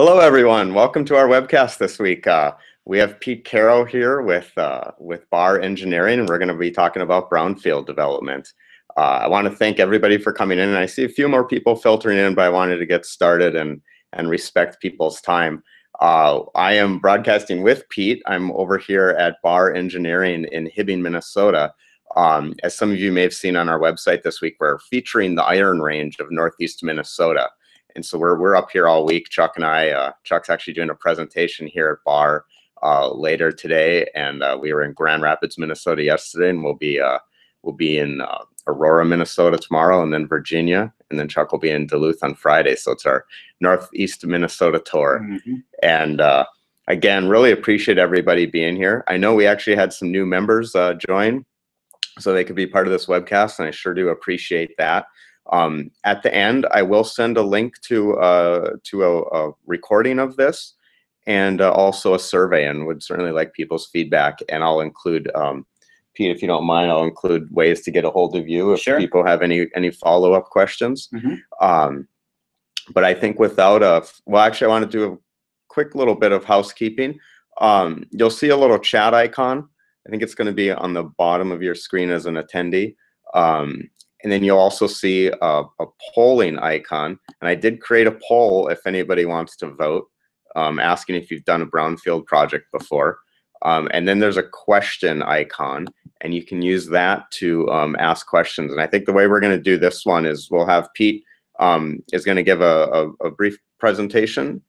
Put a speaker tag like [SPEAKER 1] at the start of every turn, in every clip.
[SPEAKER 1] Hello, everyone. Welcome to our webcast this week. We have Pete Caro here with Bar Engineering, and we're going to be talking about brownfield development. I want to thank everybody for coming in, and I see a few more people filtering in, but I wanted to get started and respect people's time. I am broadcasting with Pete. I'm over here at Bar Engineering in Hibbing, Minnesota. As some of you may have seen on our website this week, we're featuring the Iron Range of Northeast Minnesota. And so we're up here all week. Chuck and I, Chuck's actually doing a presentation here at Bar later today, and we were in Grand Rapids, Minnesota yesterday, and we'll be in Aurora, Minnesota tomorrow, and then Virginia, and then Chuck will be in Duluth on Friday. So it's our Northeast Minnesota tour. Mm-hmm. And again, really appreciate everybody being here. I know we actually had some new members join, so they could be part of this webcast, and I sure do appreciate that. At the end, I will send a link to a recording of this and also a survey, and would certainly like people's feedback. And I'll include, Pete, if you don't mind, I'll include ways to get a hold of you if people have any follow-up questions. Mm-hmm. But I think without well, actually, I want to do a quick little bit of housekeeping. You'll see a little chat icon. I think it's going to be on the bottom of your screen as an attendee. And then you'll also see a polling icon. And I did create a poll if anybody wants to vote, asking if you've done a brownfield project before. And then there's a question icon, and you can use that to ask questions. And I think the way we're going to do this one is we'll have Pete is going to give a brief presentation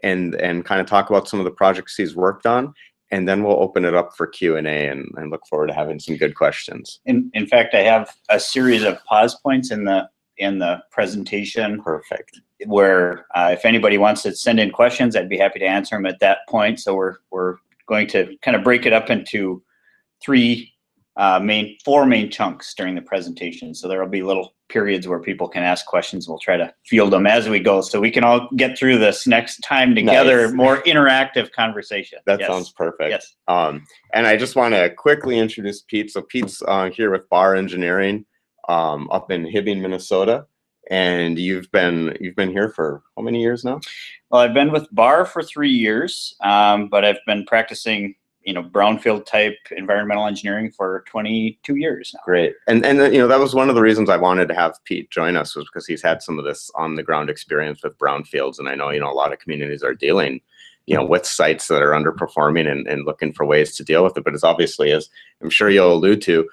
[SPEAKER 1] and kind of talk about some of the projects he's worked on. And then we'll open it up for Q&A and look forward to having some good questions.
[SPEAKER 2] In fact, I have a series of pause points in the presentation.
[SPEAKER 1] Perfect.
[SPEAKER 2] Where if anybody wants to send in questions, I'd be happy to answer them at that point. So we're going to kind of break it up into four main chunks during the presentation. So there will be little periods where people can ask questions. We'll try to field them as we go, so we can all get through this next time together. Nice. More interactive conversation.
[SPEAKER 1] That sounds perfect. Yes. And I just want to quickly introduce Pete. So Pete's here with Bar Engineering up in Hibbing, Minnesota. And you've been here for how many years now?
[SPEAKER 2] Well, I've been with Bar for 3 years, but I've been practicing brownfield type environmental engineering for 22 years now.
[SPEAKER 1] Great. And that was one of the reasons I wanted to have Pete join us, was because he's had some of this on the ground experience with brownfields. And I know, a lot of communities are dealing, with sites that are underperforming and looking for ways to deal with it. But it's obviously, as I'm sure you'll allude to,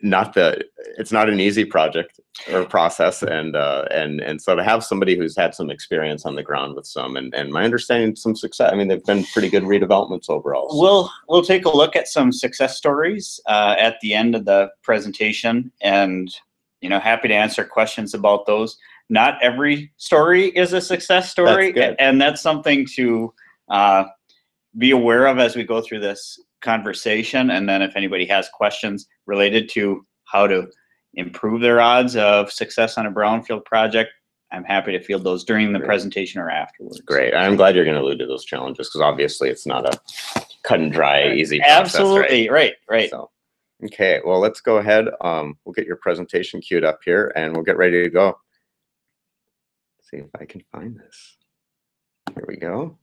[SPEAKER 1] it's not an easy project or process, and so to have somebody who's had some experience on the ground with some and my understanding, some success. I mean, they've been pretty good redevelopments overall.
[SPEAKER 2] So. We'll take a look at some success stories at the end of the presentation, and happy to answer questions about those. Not every story is a success story, and that's something to be aware of as we go through this conversation. And then if anybody has questions related to how to improve their odds of success on a brownfield project, I'm happy to field those during the presentation or afterwards.
[SPEAKER 1] Great. I'm glad you're going to allude to those challenges, because obviously it's not a cut and dry, easy process.
[SPEAKER 2] Absolutely. Right.
[SPEAKER 1] So, okay, well, let's go ahead. We'll get your presentation queued up here, and we'll get ready to go. Let's see if I can find this. Here we go.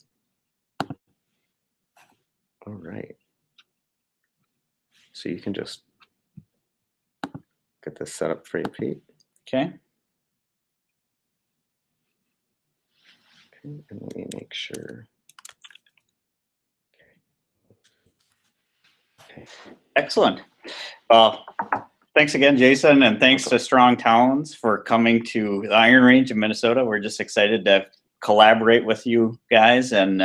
[SPEAKER 1] All right. So you can just get this set up for you, Pete.
[SPEAKER 2] Okay.
[SPEAKER 1] And let me make sure. Okay.
[SPEAKER 2] Excellent. Well, thanks again, Jason, and thanks to Strong Towns for coming to the Iron Range of Minnesota. We're just excited to collaborate with you guys, and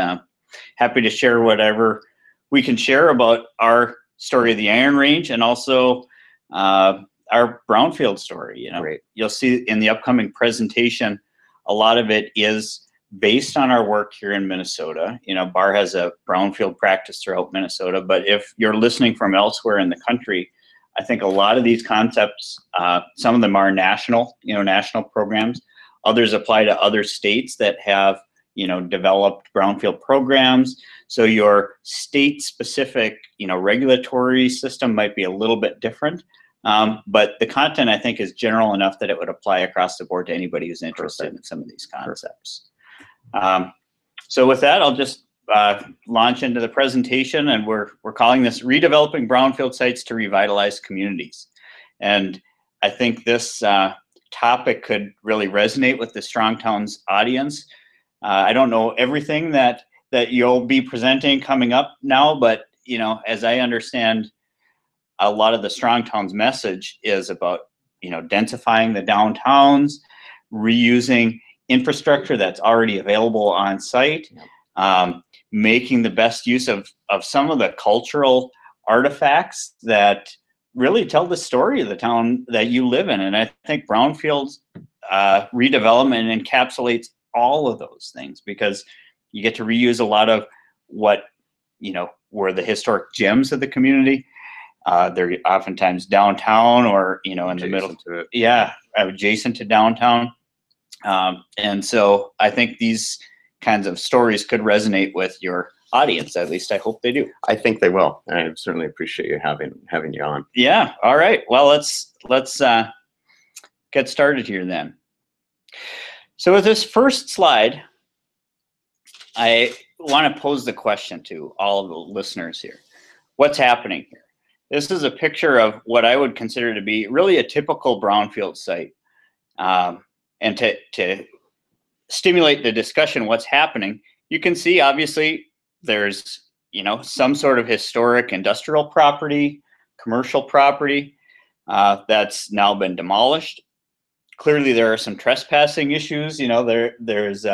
[SPEAKER 2] happy to share whatever we can share about our story of the Iron Range, and also our brownfield story.
[SPEAKER 1] Great.
[SPEAKER 2] You'll see in the upcoming presentation, a lot of it is based on our work here in Minnesota. Bar has a brownfield practice throughout Minnesota, but if you're listening from elsewhere in the country, I think a lot of these concepts, some of them are national programs. Others apply to other states that have developed brownfield programs. So your state-specific, regulatory system might be a little bit different. But the content, I think, is general enough that it would apply across the board to anybody who's interested in some of these concepts. So with that, I'll just launch into the presentation, and we're calling this Redeveloping Brownfield Sites to Revitalize Communities. And I think this topic could really resonate with the Strong Towns audience. I don't know everything that you'll be presenting coming up now, but you know, as I understand, a lot of the Strong Towns message is about, you know, densifying the downtowns, reusing infrastructure that's already available on site, making the best use of some of the cultural artifacts that really tell the story of the town that you live in. And I think brownfield redevelopment encapsulates all of those things, because you get to reuse a lot of what, you know, were the historic gems of the community. They're oftentimes downtown, or, you know, in the middle. Yeah, adjacent to downtown. And so I think these kinds of stories could resonate with your audience. At least I hope they do.
[SPEAKER 1] I think they will. I certainly appreciate you having you on.
[SPEAKER 2] Yeah. All right. Well, let's get started here then. So with this first slide, I want to pose the question to all of the listeners here. What's happening here? This is a picture of what I would consider to be really a typical brownfield site. And to stimulate the discussion, what's happening, you can see obviously there's, you know, some sort of historic industrial property, commercial property that's now been demolished. Clearly there are some trespassing issues. You know, there's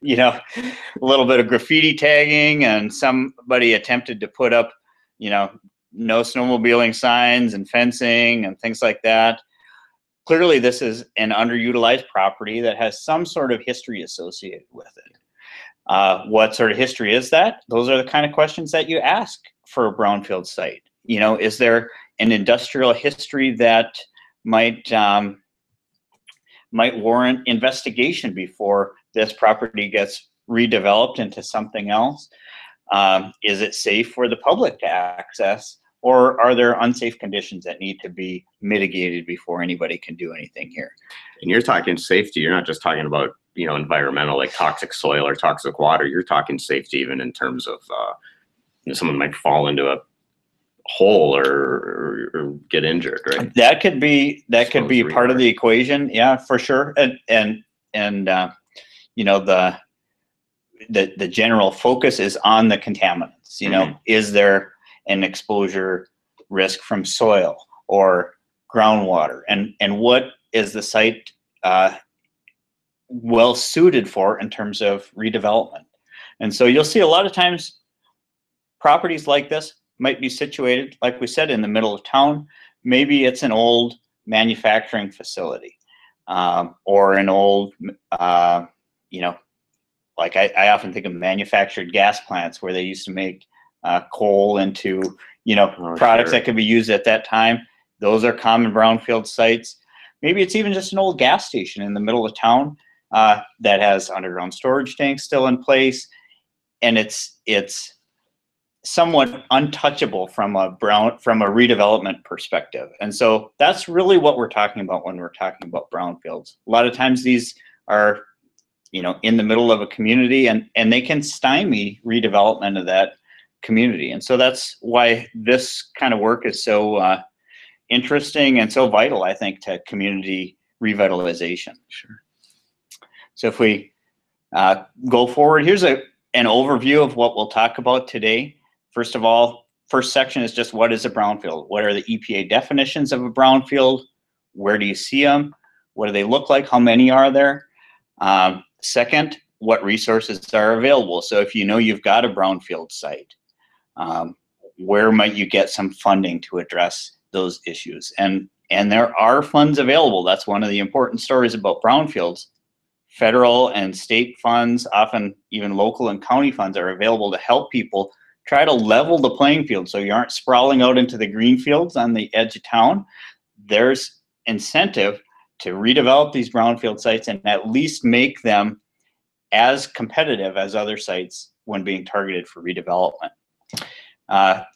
[SPEAKER 2] you know, a little bit of graffiti tagging, and somebody attempted to put up, you know, no snowmobiling signs and fencing and things like that. Clearly this is an underutilized property that has some sort of history associated with it. What sort of history is that? Those are the kind of questions that you ask for a brownfield site. You know, is there an industrial history that might warrant investigation before this property gets redeveloped into something else? Is it safe for the public to access, or are there unsafe conditions that need to be mitigated before anybody can do anything here?
[SPEAKER 1] And you're talking safety. You're not just talking about, you know, environmental, like toxic soil or toxic water. You're talking safety even in terms of, you know, someone might fall into a hole or get injured, right?
[SPEAKER 2] That could be part of the equation. Yeah, for sure. And you know, the general focus is on the contaminants. You know, is there an exposure risk from soil or groundwater, and what is the site well suited for in terms of redevelopment? And so you'll see a lot of times properties like this might be situated, like we said, in the middle of town. Maybe it's an old manufacturing facility, or an old, you know, like I often think of manufactured gas plants where they used to make coal into, you know, products that could be used at that time. Those are common brownfield sites. Maybe it's even just an old gas station in the middle of town that has underground storage tanks still in place, and it's somewhat untouchable from a redevelopment perspective. And so that's really what we're talking about when we're talking about brownfields. A lot of times these are, you know, in the middle of a community, and they can stymie redevelopment of that community. And so that's why this kind of work is so interesting and so vital, I think, to community revitalization.
[SPEAKER 1] Sure.
[SPEAKER 2] So if we go forward, here's an overview of what we'll talk about today. First of all, first section is just what is a brownfield? What are the EPA definitions of a brownfield? Where do you see them? What do they look like? How many are there? Second, what resources are available? So if you know you've got a brownfield site, where might you get some funding to address those issues? And there are funds available. That's one of the important stories about brownfields. Federal and state funds, often even local and county funds, are available to help people try to level the playing field so you aren't sprawling out into the green fields on the edge of town. There's incentive to redevelop these brownfield sites and at least make them as competitive as other sites when being targeted for redevelopment.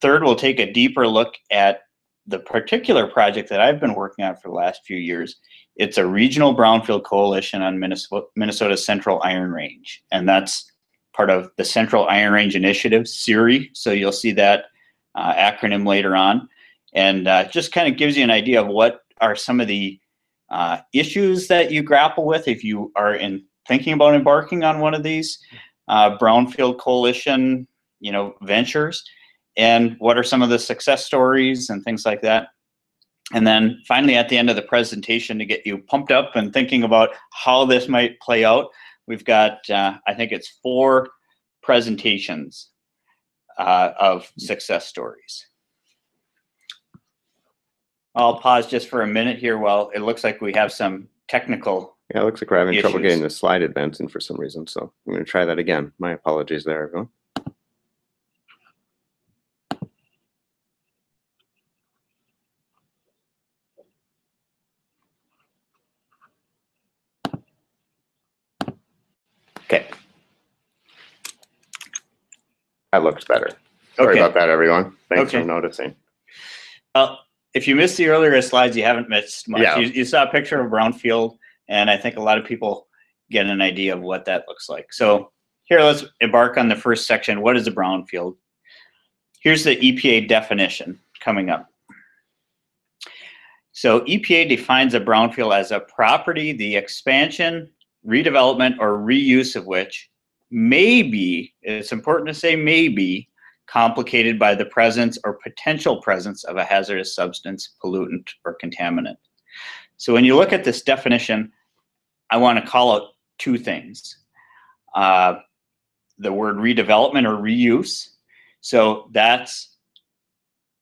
[SPEAKER 2] Third, we'll take a deeper look at the particular project that I've been working on for the last few years It's a regional brownfield coalition on Minnesota's Central Iron Range, and that's part of the Central Iron Range Initiative, CIRI. So you'll see that acronym later on, and just kind of gives you an idea of what are some of the issues that you grapple with if you are thinking about embarking on one of these brownfield coalition, ventures, and what are some of the success stories and things like that. And then finally, at the end of the presentation, to get you pumped up and thinking about how this might play out, we've got, I think it's 4 presentations of success stories. I'll pause just for a minute here while it looks like we have some technical
[SPEAKER 1] Yeah, it looks like we're having trouble
[SPEAKER 2] issues.
[SPEAKER 1] getting the slide advancing for some reason, so I'm going to try that again. My apologies there, everyone. Okay. That looks better. Sorry about that, everyone. Thanks for noticing.
[SPEAKER 2] Well, if you missed the earlier slides, you haven't missed much.
[SPEAKER 1] Yeah.
[SPEAKER 2] You saw a picture of a brownfield, and I think a lot of people get an idea of what that looks like. So here, let's embark on the first section. What is a brownfield? Here's the EPA definition coming up. So EPA defines a brownfield as a property, the expansion, redevelopment, or reuse of which may be, it's important to say may be, complicated by the presence or potential presence of a hazardous substance, pollutant, or contaminant. So when you look at this definition, I want to call out 2 things. The word redevelopment or reuse. So that's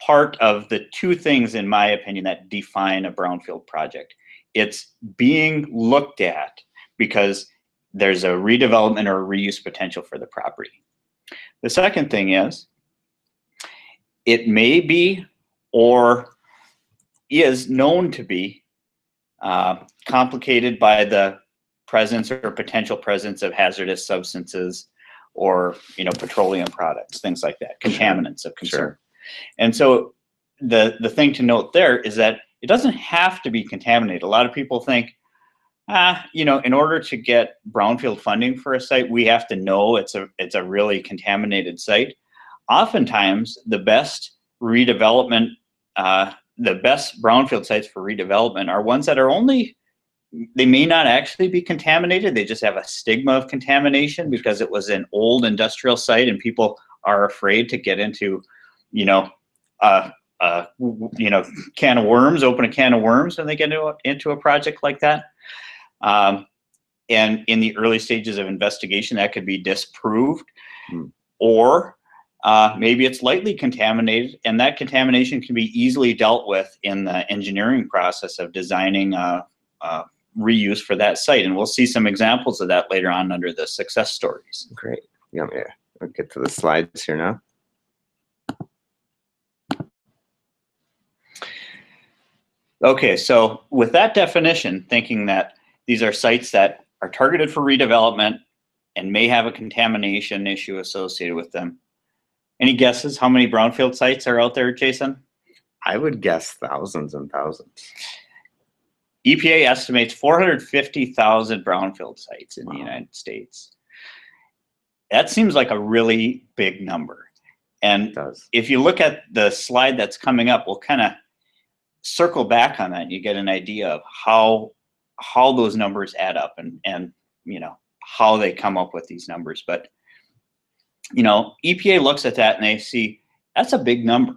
[SPEAKER 2] part of the 2 things, in my opinion, that define a brownfield project. It's being looked at because there's a redevelopment or a reuse potential for the property. The second thing is, it may be or is known to be complicated by the presence or potential presence of hazardous substances or petroleum products, things like that, contaminants of concern. Sure. And so the thing to note there is that it doesn't have to be contaminated. A lot of people think, in order to get brownfield funding for a site, we have to know it's a really contaminated site. Oftentimes, the best redevelopment, the best brownfield sites for redevelopment are ones that are they may not actually be contaminated. They just have a stigma of contamination because it was an old industrial site and people are afraid to get into, can of worms, open a can of worms when they get into a project like that. And in the early stages of investigation, that could be disproved, or maybe it's lightly contaminated, and that contamination can be easily dealt with in the engineering process of designing reuse for that site. And we'll see some examples of that later on under the success stories.
[SPEAKER 1] Great. Yeah, I'll get to the slides here now.
[SPEAKER 2] Okay, so with that definition, thinking that these are sites that are targeted for redevelopment and may have a contamination issue associated with them. Any guesses how many brownfield sites are out there, Jason?
[SPEAKER 1] I would guess thousands and thousands.
[SPEAKER 2] EPA estimates 450,000 brownfield sites in the United States. That seems like a really big number. And if you look at the slide that's coming up, we'll kind of circle back on that and you get an idea of how those numbers add up and how they come up with these numbers. But EPA looks at that and they see that's a big number.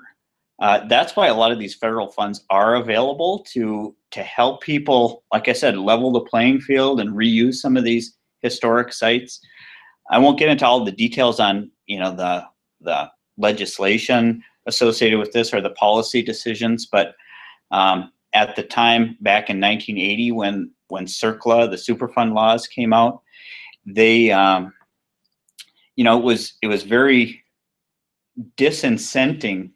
[SPEAKER 2] That's why a lot of these federal funds are available to help people, like I said, level the playing field and reuse some of these historic sites. I won't get into all the details on the legislation associated with this or the policy decisions, but at the time back in 1980 when CERCLA, the Superfund laws, came out, they it was very disincenting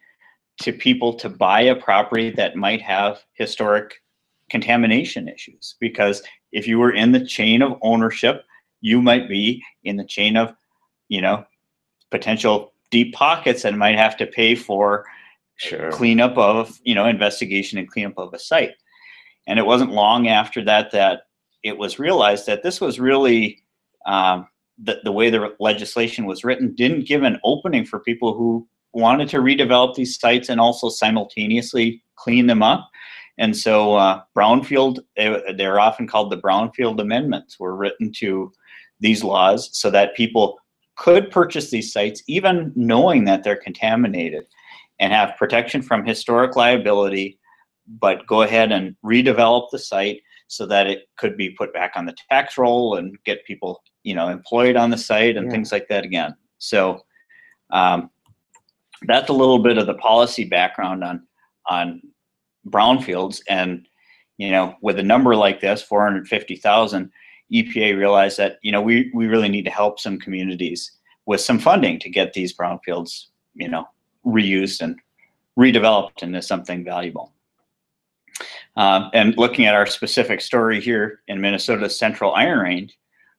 [SPEAKER 2] to people to buy a property that might have historic contamination issues, because if you were in the chain of ownership, you might be in the chain of potential deep pockets and might have to pay for cleanup of investigation and cleanup of a site. And it wasn't long after that that it was realized that this was really, the way the legislation was written didn't give an opening for people who wanted to redevelop these sites and also simultaneously clean them up. And so brownfield, they're often called the brownfield amendments, were written to these laws so that people could purchase these sites even knowing that they're contaminated and have protection from historic liability, but go ahead and redevelop the site so that it could be put back on the tax roll and get people, employed on the site and things like that again. So that's a little bit of the policy background on brownfields. And, with a number like this, 450,000, EPA realized that, we really need to help some communities with some funding to get these brownfields, reused and redeveloped into something valuable. And looking at our specific story here in Minnesota's Central Iron Range,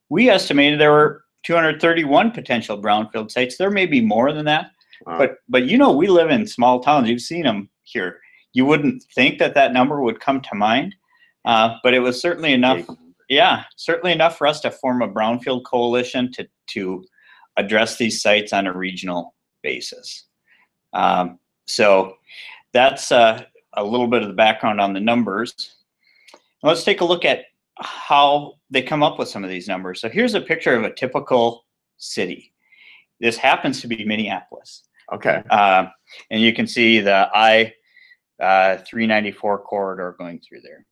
[SPEAKER 2] we estimated there were 231 potential brownfield sites. There may be more than that, but we live in small towns. You've seen them here. You wouldn't think that number would come to mind, but it was certainly enough. Yeah, certainly enough for us to form a brownfield coalition to address these sites on a regional basis. So that's a little bit of the background on the numbers. Let's take a look at how they come up with some of these numbers. So here's a picture of a typical city. This happens to be Minneapolis.
[SPEAKER 1] Okay.
[SPEAKER 2] And you can see the I-394 corridor going through there.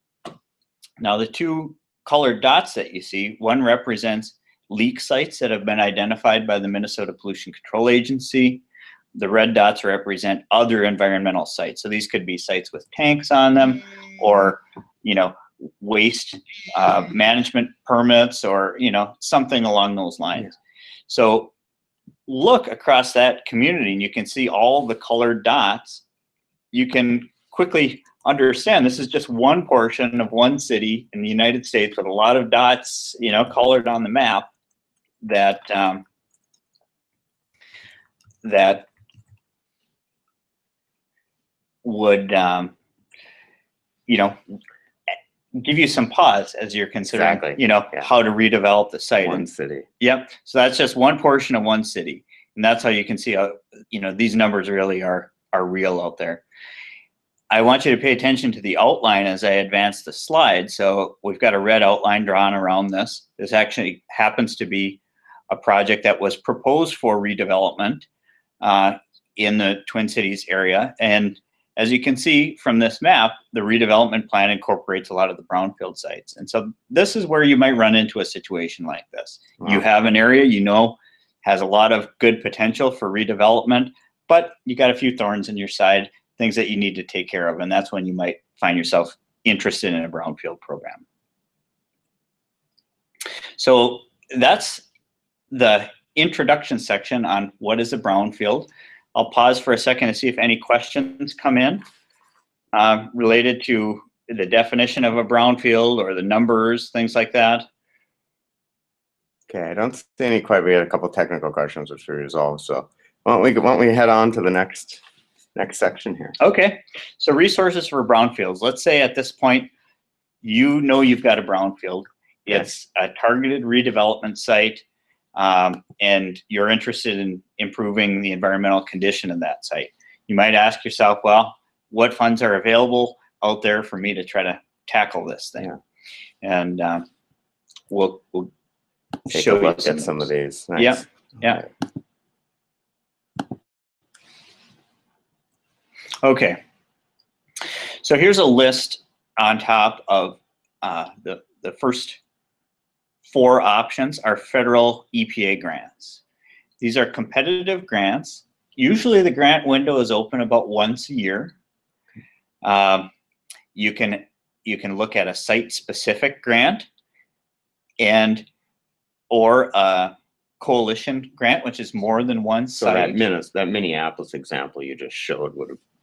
[SPEAKER 2] Now the two colored dots that you see, one represents leak sites that have been identified by the Minnesota Pollution Control Agency. The red dots represent other environmental sites. So these could be sites with tanks on them, or, waste management permits, or, something along those lines. So look across that community and you can see all the colored dots. You can quickly understand this is just one portion of one city in the United States with a lot of dots, colored on the map that would give you some pause as you're considering how to redevelop the site.
[SPEAKER 1] One city.
[SPEAKER 2] Yep. So that's just one portion of one city, and that's how you can see how these numbers really are real out there. I want you to pay attention to the outline as I advance the slide. So we've got a red outline drawn around this. This actually happens to be a project that was proposed for redevelopment in the Twin Cities area. And as you can see from this map, the redevelopment plan incorporates a lot of the brownfield sites. And so this is where you might run into a situation like this. Wow. You have an area has a lot of good potential for redevelopment, but you got a few thorns in your side, things that you need to take care of. And that's when you might find yourself interested in a brownfield program. So that's the introduction section on what is a brownfield. I'll pause for a second to see if any questions come in related to the definition of a brownfield or the numbers, things like that.
[SPEAKER 1] Okay, I don't see any quite. We had a couple technical questions which we resolved. So why don't we head on to the next section here? Okay,
[SPEAKER 2] so resources for brownfields. Let's say at this point, you've got a brownfield. It's a targeted redevelopment site. And you're interested in improving the environmental condition of that site. You might ask yourself, well, what funds are available out there for me to try to tackle this thing? And we'll
[SPEAKER 1] take a look at some of these.
[SPEAKER 2] Nice. Yeah. Okay. So here's a list on top of the first 4 options are federal EPA grants. These are competitive grants. Usually the grant window is open about once a year. You can look at a site-specific grant or a coalition grant, which is more than one site.
[SPEAKER 1] So that Minneapolis example you just showed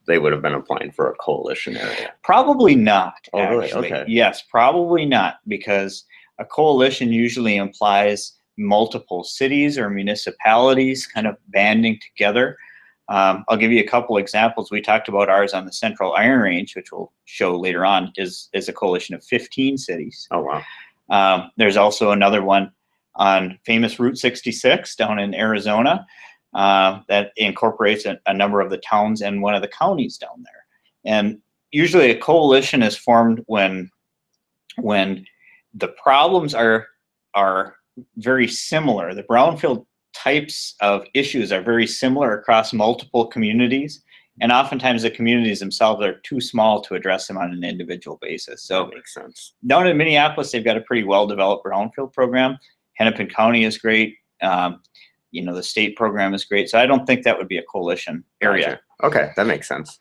[SPEAKER 1] they would have been applying for a coalition area.
[SPEAKER 2] Probably not.
[SPEAKER 1] Oh,
[SPEAKER 2] actually.
[SPEAKER 1] Really? Okay.
[SPEAKER 2] Yes, probably not, because a coalition usually implies multiple cities or municipalities kind of banding together. I'll give you a couple examples. We talked about ours on the Central Iron Range, which we'll show later on, is a coalition of 15 cities.
[SPEAKER 1] Oh, wow.
[SPEAKER 2] There's also another one on famous Route 66 down in Arizona that incorporates a number of the towns and one of the counties down there. And usually a coalition is formed when the problems are very similar. The brownfield types of issues are very similar across multiple communities, and oftentimes the communities themselves are too small to address them on an individual basis. So
[SPEAKER 1] that makes sense.
[SPEAKER 2] Down in Minneapolis, they've got a pretty well-developed brownfield program. Hennepin County is great. The state program is great. So I don't think that would be a coalition area.
[SPEAKER 1] Gotcha. Okay, that makes sense.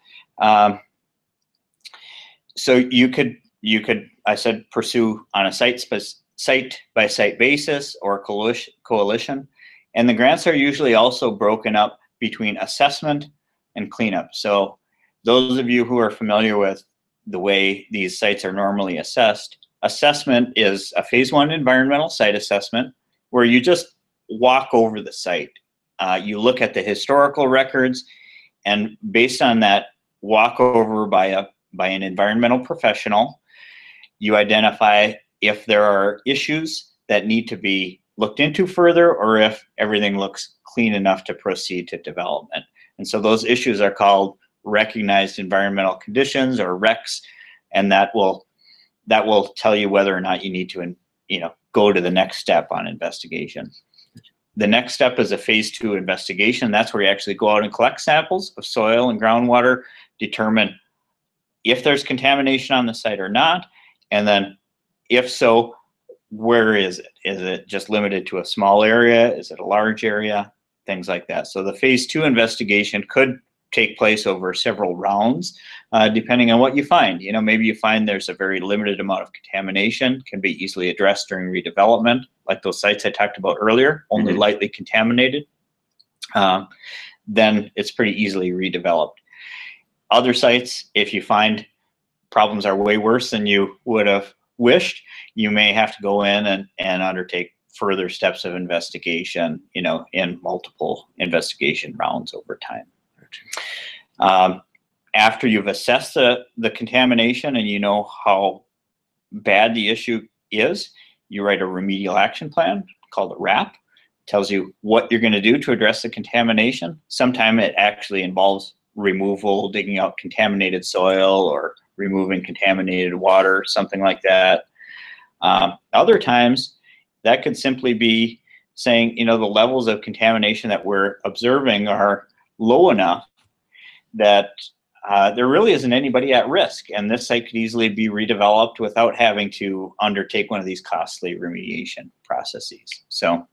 [SPEAKER 2] So you could, I said, pursue on a site-by-site basis or coalition. And the grants are usually also broken up between assessment and cleanup. So those of you who are familiar with the way these sites are normally assessed, assessment is a phase 1 environmental site assessment where you just walk over the site. You look at the historical records, and based on that walkover by an environmental professional, you identify if there are issues that need to be looked into further or if everything looks clean enough to proceed to development. And so those issues are called recognized environmental conditions, or RECs, and that will tell you whether or not you need to go to the next step on investigation. The next step is a phase 2 investigation. That's where you actually go out and collect samples of soil and groundwater, determine if there's contamination on the site or not, and then if so, where is it? Is it just limited to a small area? Is it a large area? Things like that. So the phase 2 investigation could take place over several rounds, depending on what you find. Maybe you find there's a very limited amount of contamination, can be easily addressed during redevelopment, like those sites I talked about earlier, only lightly contaminated. Then it's pretty easily redeveloped. Other sites, if you find problems are way worse than you would have wished, you may have to go in and undertake further steps of investigation, in multiple investigation rounds over time. After you've assessed the contamination and you know how bad the issue is, you write a remedial action plan called a RAP. It tells you what you're going to do to address the contamination. Sometimes it actually involves removal, digging out contaminated soil, or removing contaminated water, something like that. Other times, that could simply be saying, the levels of contamination that we're observing are low enough that there really isn't anybody at risk, and this site could easily be redeveloped without having to undertake one of these costly remediation processes. So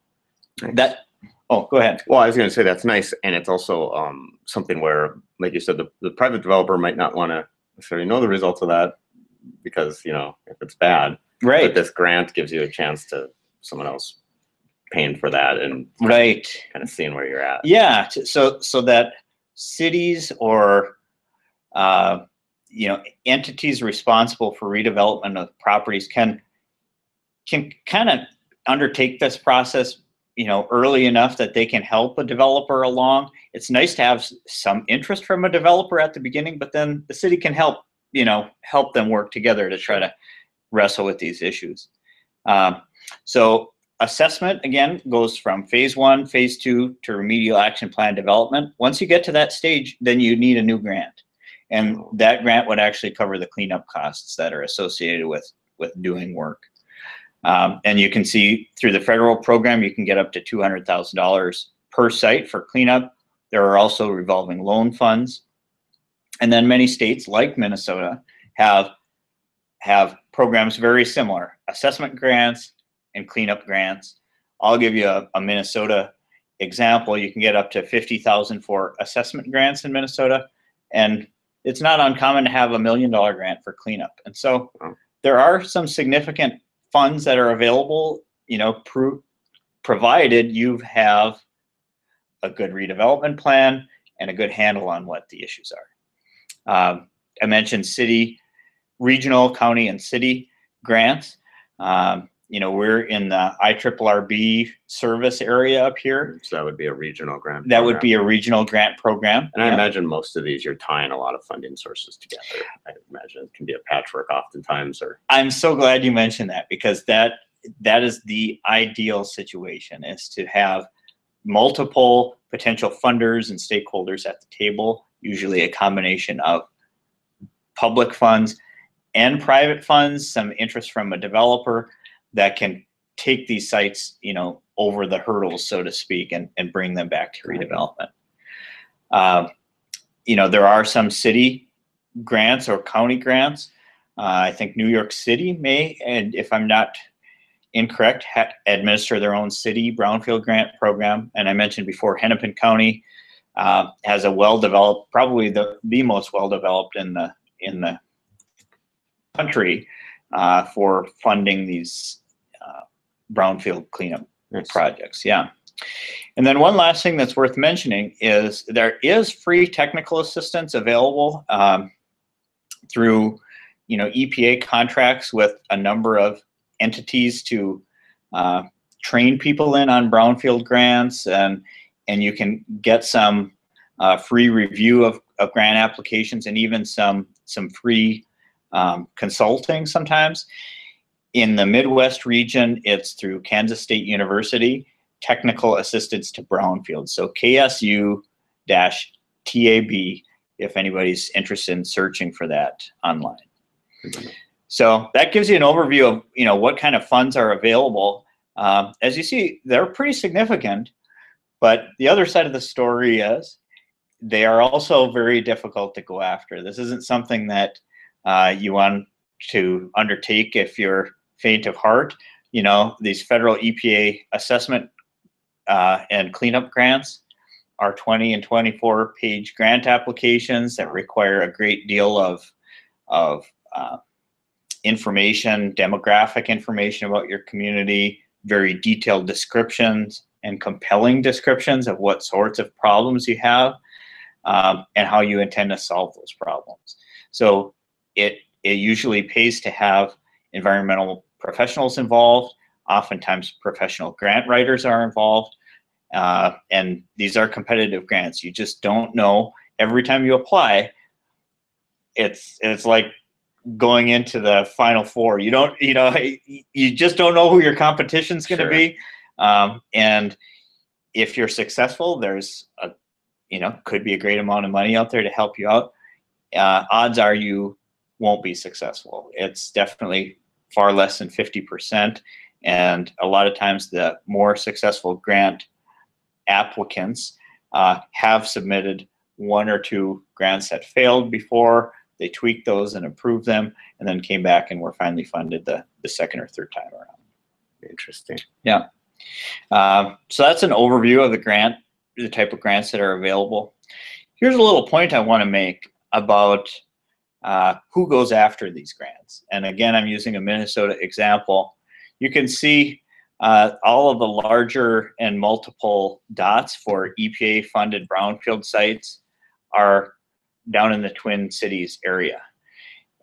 [SPEAKER 1] nice.
[SPEAKER 2] Go ahead.
[SPEAKER 1] Well, I was going to say that's nice, and it's also something where, like you said, the private developer might not want to necessarily know the results of that because, if it's bad.
[SPEAKER 2] Right.
[SPEAKER 1] But this grant gives you a chance to someone else paying for that and
[SPEAKER 2] right,
[SPEAKER 1] kind of seeing where you're at.
[SPEAKER 2] Yeah. So that cities or entities responsible for redevelopment of properties can kind of undertake this process early enough that they can help a developer along. It's nice to have some interest from a developer at the beginning, but then the city can help them work together to try to wrestle with these issues. So assessment, again, goes from phase 1, phase 2 to remedial action plan development. Once you get to that stage, then you need a new grant. And that grant would actually cover the cleanup costs that are associated with doing work. And you can see through the federal program, you can get up to $200,000 per site for cleanup. There are also revolving loan funds. And then many states like Minnesota have programs very similar, assessment grants and cleanup grants. I'll give you a Minnesota example. You can get up to $50,000 for assessment grants in Minnesota, and it's not uncommon to have $1 million grant for cleanup. And so there are some significant funds that are available, provided you have a good redevelopment plan and a good handle on what the issues are. I mentioned city, regional, county, and city grants. we're in the IRRB service area up here.
[SPEAKER 1] So that would be a regional grant
[SPEAKER 2] That
[SPEAKER 1] program.
[SPEAKER 2] would be a regional grant program.
[SPEAKER 1] And I imagine most of these, you're tying a lot of funding sources together. I imagine it can be a patchwork oftentimes.
[SPEAKER 2] I'm so glad you mentioned that, because that is the ideal situation, is to have multiple potential funders and stakeholders at the table, usually a combination of public funds and private funds, some interest from a developer that can take these sites, over the hurdles, so to speak, and bring them back to redevelopment. There are some city grants or county grants. I think New York City may, and if I'm not incorrect, administer their own city brownfield grant program. And I mentioned before, Hennepin County has a well-developed, probably the most well-developed in the country for funding these brownfield cleanup projects. Yeah. And then one last thing that's worth mentioning is there is free technical assistance available through EPA contracts with a number of entities to train people on brownfield grants, and you can get some free review of grant applications, and even some free consulting sometimes. In the Midwest region, it's through Kansas State University, Technical Assistance to Brownfield. So KSU-TAB, if anybody's interested in searching for that online. So that gives you an overview of what kind of funds are available. As you see, they're pretty significant, but the other side of the story is they are also very difficult to go after. This isn't something that you want to undertake if you're faint of heart. These federal EPA assessment and cleanup grants are 20 and 24 page grant applications that require a great deal of information, demographic information about your community, very detailed descriptions and compelling descriptions of what sorts of problems you have and how you intend to solve those problems. So it usually pays to have environmental professionals involved. Oftentimes professional grant writers are involved. And these are competitive grants. You just don't know. Every time you apply, it's like going into the Final Four. You just don't know who your competition's going to be. And if you're successful, there's could be a great amount of money out there to help you out. Odds are you won't be successful. It's definitely far less than 50%. And a lot of times the more successful grant applicants have submitted one or two grants that failed before. They tweaked those and improved them, and then came back and were finally funded the second or third time around.
[SPEAKER 1] Interesting.
[SPEAKER 2] Yeah. So that's an overview of the type of grants that are available. Here's a little point I want to make about who goes after these grants. And again, I'm using a Minnesota example. You can see all of the larger and multiple dots for EPA-funded brownfield sites are down in the Twin Cities area.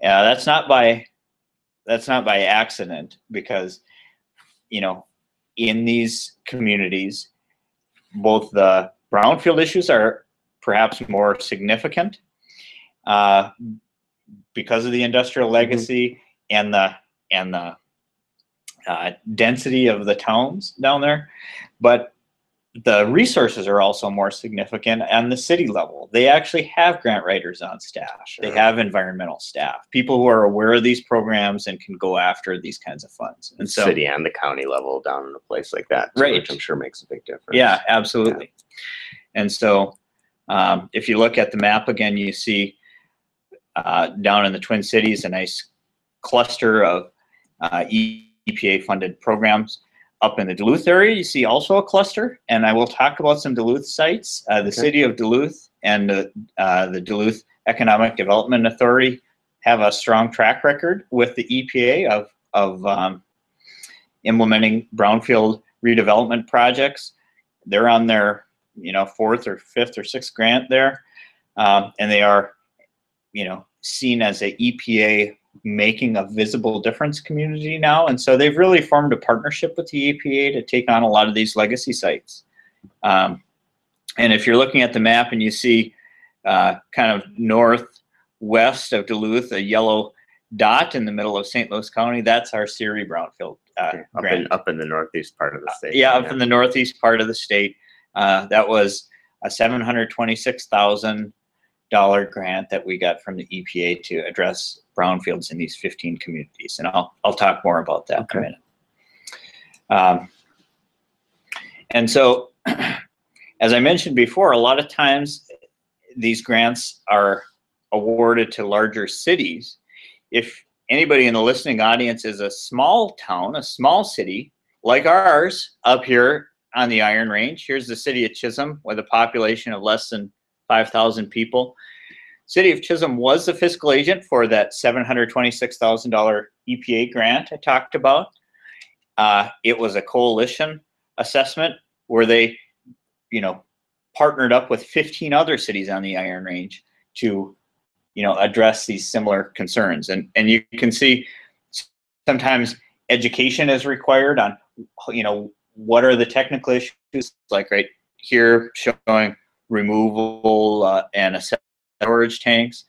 [SPEAKER 2] That's not by accident, because in these communities, both the brownfield issues are perhaps more significant because of the industrial legacy and the density of the towns down there, but the resources are also more significant on the city level. They actually have grant writers on staff. They have environmental staff, people who are aware of these programs and can go after these kinds of funds. And so,
[SPEAKER 1] city and the county level down in a place like that, too, which I'm sure makes a big difference.
[SPEAKER 2] Yeah, absolutely. Yeah. And so if you look at the map again, you see down in the Twin Cities a nice cluster of EPA-funded programs. Up in the Duluth area, you see also a cluster, and I will talk about some Duluth sites. The city of Duluth and the Duluth Economic Development Authority have a strong track record with the EPA of implementing brownfield redevelopment projects. They're on their fourth or fifth or sixth grant there, and they are seen as a EPA making a visible difference community now. And so they've really formed a partnership with the EPA to take on a lot of these legacy sites. And if you're looking at the map and you see kind of northwest of Duluth, a yellow dot in the middle of St. Louis County, that's our Siri Brownfield grant.
[SPEAKER 1] Up in the northeast part of the state.
[SPEAKER 2] Yeah, up in the northeast part of the state. That was a $726,000 grant that we got from the EPA to address brownfields in these 15 communities, and I'll talk more about that in a minute. And so, as I mentioned before, a lot of times these grants are awarded to larger cities. If anybody in the listening audience is a small town, a small city like ours up here on the Iron Range, here's the city of Chisholm with a population of less than 5,000 people. City of Chisholm was the fiscal agent for that $726,000 EPA grant I talked about. It was a coalition assessment where they, partnered up with 15 other cities on the Iron Range to, address these similar concerns. And you can see sometimes education is required on, what are the technical issues, like right here showing removal and assessment storage tanks.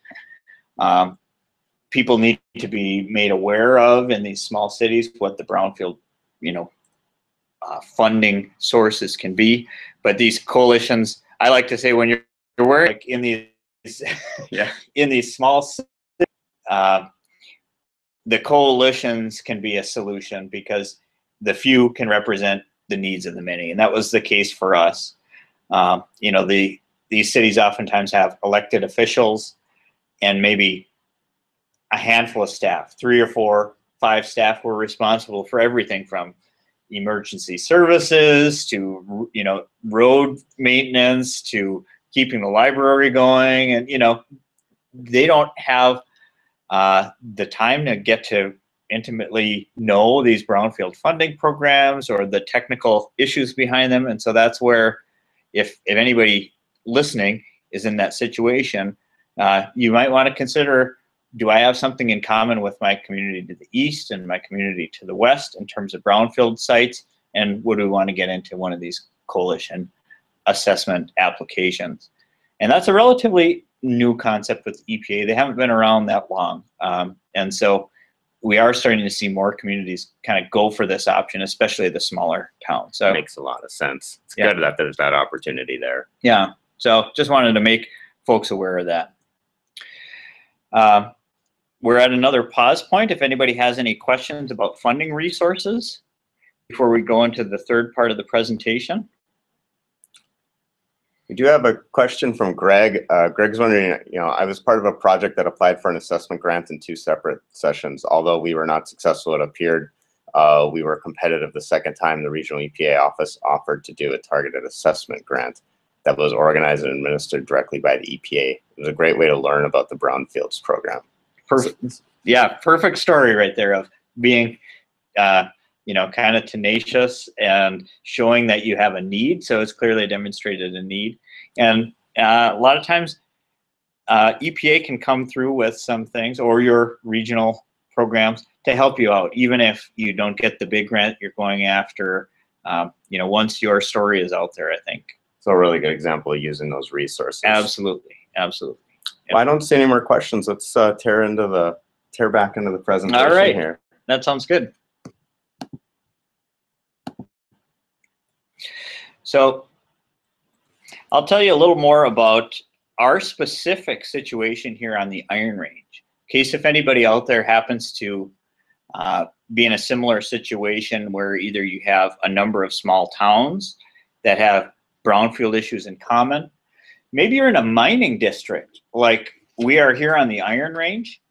[SPEAKER 2] People need to be made aware of in these small cities what the brownfield, funding sources can be. But these coalitions, I like to say, when you're working like in these in these small cities, the coalitions can be a solution because the few can represent the needs of the many, and that was the case for us. These cities oftentimes have elected officials and maybe a handful of staff, 3 or 4, 5 staff were responsible for everything from emergency services to, road maintenance to keeping the library going. And, they don't have the time to get to intimately know these brownfield funding programs or the technical issues behind them. And so that's where, if anybody listening is in that situation, you might want to consider, do I have something in common with my community to the east and my community to the west in terms of brownfield sites? And would we want to get into one of these coalition assessment applications? And that's a relatively new concept with EPA. They haven't been around that long. And so we are starting to see more communities kind of go for this option, especially the smaller towns. So
[SPEAKER 1] it makes a lot of sense. It's good that there's that opportunity there.
[SPEAKER 2] Yeah. So just wanted to make folks aware of that. We're at another pause point. If anybody has any questions about funding resources before we go into the third part of the presentation.
[SPEAKER 1] We do have a question from Greg. Greg's wondering, I was part of a project that applied for an assessment grant in 2 separate sessions. Although we were not successful, it appeared we were competitive the second time the regional EPA office offered to do a targeted assessment grant that was organized and administered directly by the EPA. It was a great way to learn about the brownfields program.
[SPEAKER 2] Perfect. Yeah, perfect story right there of being, kind of tenacious and showing that you have a need. So it's clearly demonstrated a need. And a lot of times EPA can come through with some things, or your regional programs, to help you out, even if you don't get the big grant you're going after, once your story is out there, I think.
[SPEAKER 1] It's a really good example of using those resources.
[SPEAKER 2] Absolutely. Absolutely.
[SPEAKER 1] Well, I don't see any more questions. Let's tear back into the presentation.
[SPEAKER 2] All right.
[SPEAKER 1] Here.
[SPEAKER 2] That sounds good. So I'll tell you a little more about our specific situation here on the Iron Range. In case if anybody out there happens to be in a similar situation where either you have a number of small towns that have brownfield issues in common, maybe you're in a mining district like we are here on the Iron Range.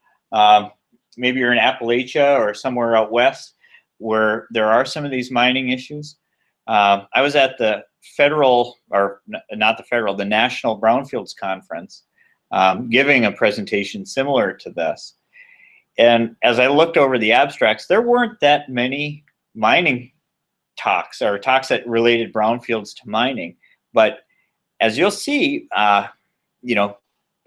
[SPEAKER 2] Maybe you're in Appalachia or somewhere out west where there are some of these mining issues. I was at the the National Brownfields Conference, giving a presentation similar to this. And as I looked over the abstracts, there weren't that many mining talks or talks that related brownfields to mining. But as you'll see,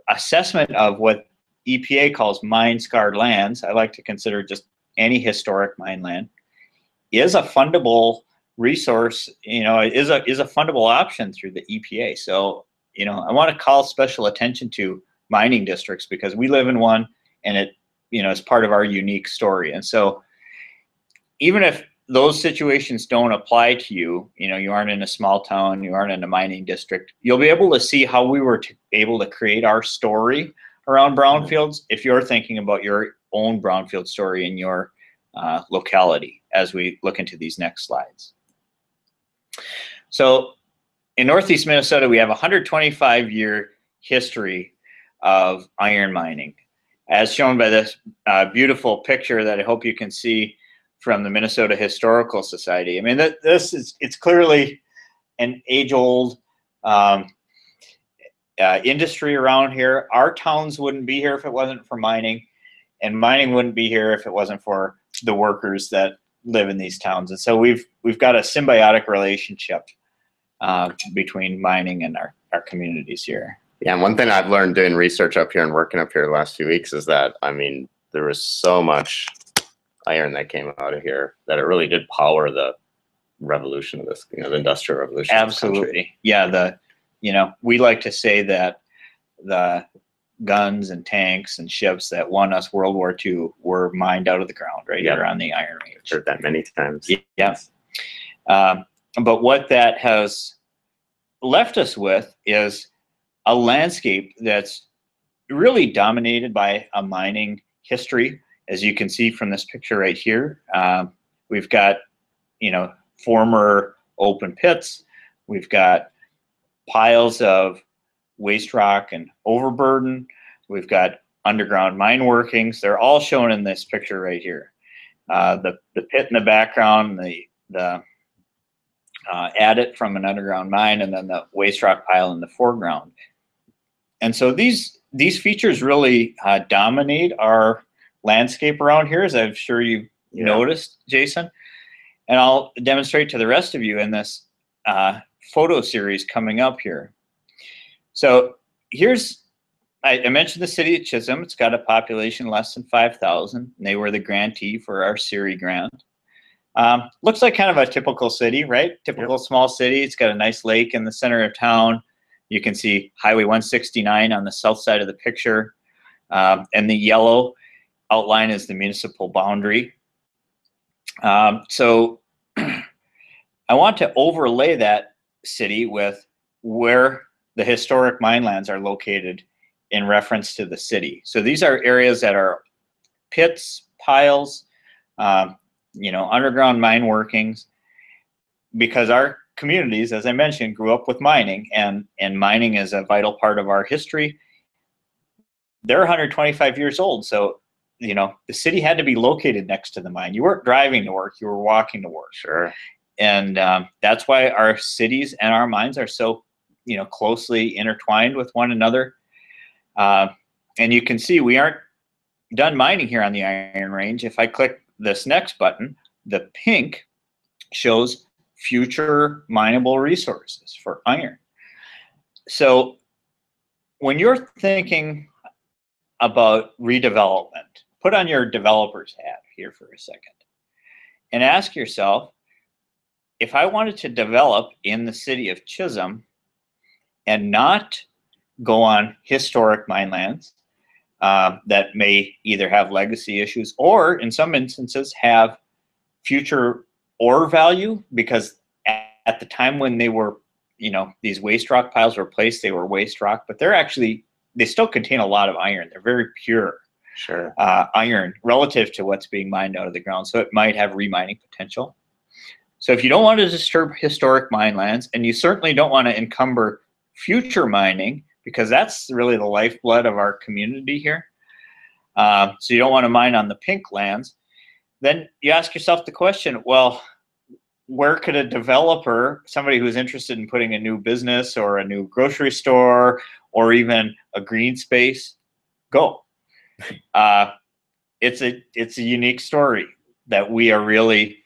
[SPEAKER 2] assessment of what EPA calls mine-scarred lands, I like to consider just any historic mine land, is a fundable resource, is a fundable option through the EPA. So, I want to call special attention to mining districts because we live in one, and it, is part of our unique story. And so even if those situations don't apply to you, you aren't in a small town, you aren't in a mining district, you'll be able to see how we were able to create our story around brownfields if you're thinking about your own brownfield story in your locality as we look into these next slides. So in Northeast Minnesota, we have a 125-year history of iron mining, as shown by this beautiful picture that I hope you can see from the Minnesota Historical Society. I mean, it's clearly an age-old industry around here. Our towns wouldn't be here if it wasn't for mining, and mining wouldn't be here if it wasn't for the workers that live in these towns. And so we've got a symbiotic relationship between mining and our communities here.
[SPEAKER 1] Yeah, and one thing I've learned doing research up here and working up here the last few weeks is that, I mean, there was so much iron that came out of here that it really did power the revolution of this, the industrial revolution.
[SPEAKER 2] Absolutely. Yeah, we like to say that the guns and tanks and ships that won us World War II were mined out of the ground right here on the Iron Range.
[SPEAKER 1] I've heard that many times.
[SPEAKER 2] Yeah. But what that has left us with is a landscape that's really dominated by a mining history, as you can see from this picture right here. We've got, former open pits. We've got piles of waste rock and overburden. We've got underground mine workings. They're all shown in this picture right here. The pit in the background, the adit from an underground mine, and then the waste rock pile in the foreground. And so these features really dominate our landscape around here, as I'm sure you've noticed, Jason. And I'll demonstrate to the rest of you in this photo series coming up here. So I mentioned the city of Chisholm. It's got a population less than 5,000. And they were the grantee for our CIRI grant. Looks like kind of a typical city, right? Typical small city. It's got a nice lake in the center of town. You can see Highway 169 on the south side of the picture. And the yellow outline is the municipal boundary. So I want to overlay that city with where the historic mine lands are located in reference to the city. So these are areas that are pits, piles, underground mine workings, because our communities, as I mentioned, grew up with mining, and mining is a vital part of our history. They're 125 years old, so the city had to be located next to the mine. You weren't driving to work, you were walking to work.
[SPEAKER 1] Sure.
[SPEAKER 2] And that's why our cities and our mines are so closely intertwined with one another. And you can see we aren't done mining here on the Iron Range. If I click this next button, the pink shows future mineable resources for iron. So when you're thinking about redevelopment, put on your developer's hat here for a second and ask yourself, if I wanted to develop in the city of Chisholm and not go on historic mine lands that may either have legacy issues or in some instances have future ore value, because at the time when they were, these waste rock piles were placed, they were waste rock, but they still contain a lot of iron. They're very pure iron relative to what's being mined out of the ground. So it might have remining potential. So if you don't want to disturb historic mine lands, and you certainly don't want to encumber future mining, because that's really the lifeblood of our community here. So you don't want to mine on the pink lands. Then you ask yourself the question, well, where could a developer, somebody who's interested in putting a new business or a new grocery store or even a green space, go? It's a unique story that we are really,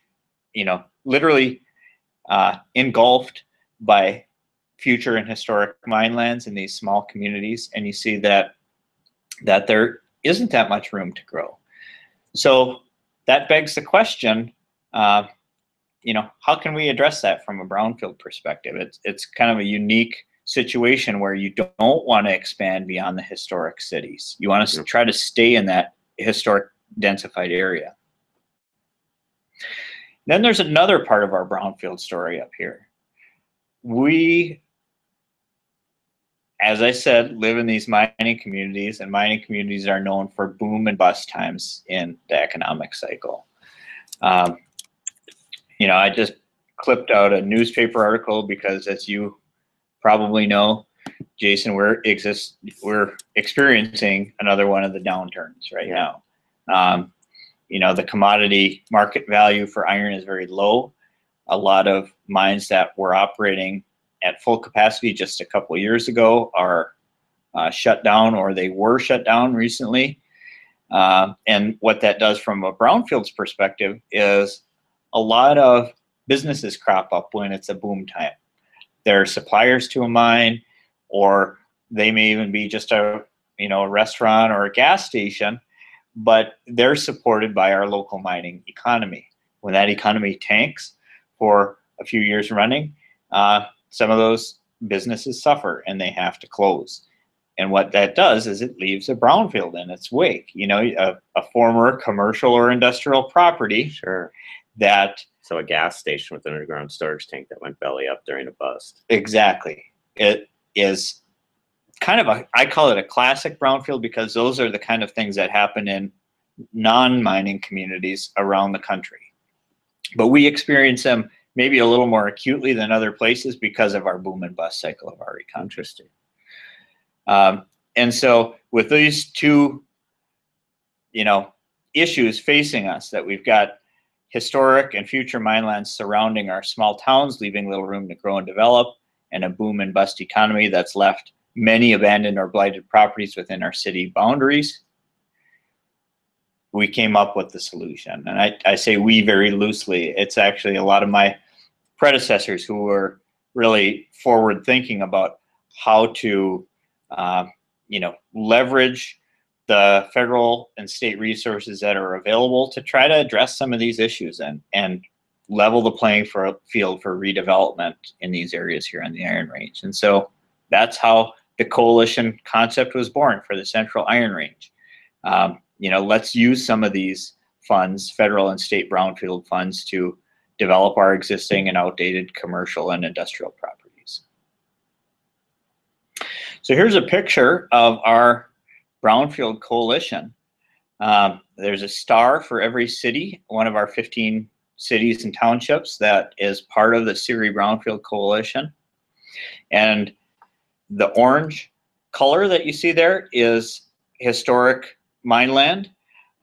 [SPEAKER 2] literally engulfed by future and historic mine lands in these small communities. And you see that they're isn't that much room to grow. So that begs the question, how can we address that from a brownfield perspective? It's kind of a unique situation where you don't want to expand beyond the historic cities. You want to try to stay in that historic densified area. Then there's another part of our brownfield story up here. We, as I said, live in these mining communities, and mining communities are known for boom and bust times in the economic cycle. I just clipped out a newspaper article because, as you probably know, Jason, we're experiencing another one of the downturns right now. The commodity market value for iron is very low. A lot of mines that were operating at full capacity just a couple of years ago are shut down, or they were shut down recently. And what that does from a brownfields perspective is a lot of businesses crop up when it's a boom time. They're suppliers to a mine, or they may even be just a restaurant or a gas station, but they're supported by our local mining economy. When that economy tanks for a few years running, some of those businesses suffer and they have to close. And what that does is it leaves a brownfield in its wake, a former commercial or industrial property.
[SPEAKER 1] Sure. So a gas station with an underground storage tank that went belly up during a bust.
[SPEAKER 2] Exactly. It is kind of I call it a classic brownfield, because those are the kind of things that happen in non-mining communities around the country. But we experience them maybe a little more acutely than other places because of our boom and bust cycle of our economy.
[SPEAKER 1] Interesting.
[SPEAKER 2] And so with these two, issues facing us, that we've got historic and future mine lands surrounding our small towns, leaving little room to grow and develop, and a boom and bust economy that's left many abandoned or blighted properties within our city boundaries, we came up with the solution. And I say we very loosely. It's actually a lot of my predecessors who were really forward thinking about how to leverage the federal and state resources that are available to try to address some of these issues and level the playing field for redevelopment in these areas here on the Iron Range. And so that's how the coalition concept was born for the Central Iron Range. Let's use some of these funds, federal and state brownfield funds, to develop our existing and outdated commercial and industrial properties. So here's a picture of our brownfield coalition. There's a star for every city, one of our 15 cities and townships that is part of the CIRI Brownfield Coalition. And the orange color that you see there is historic mine land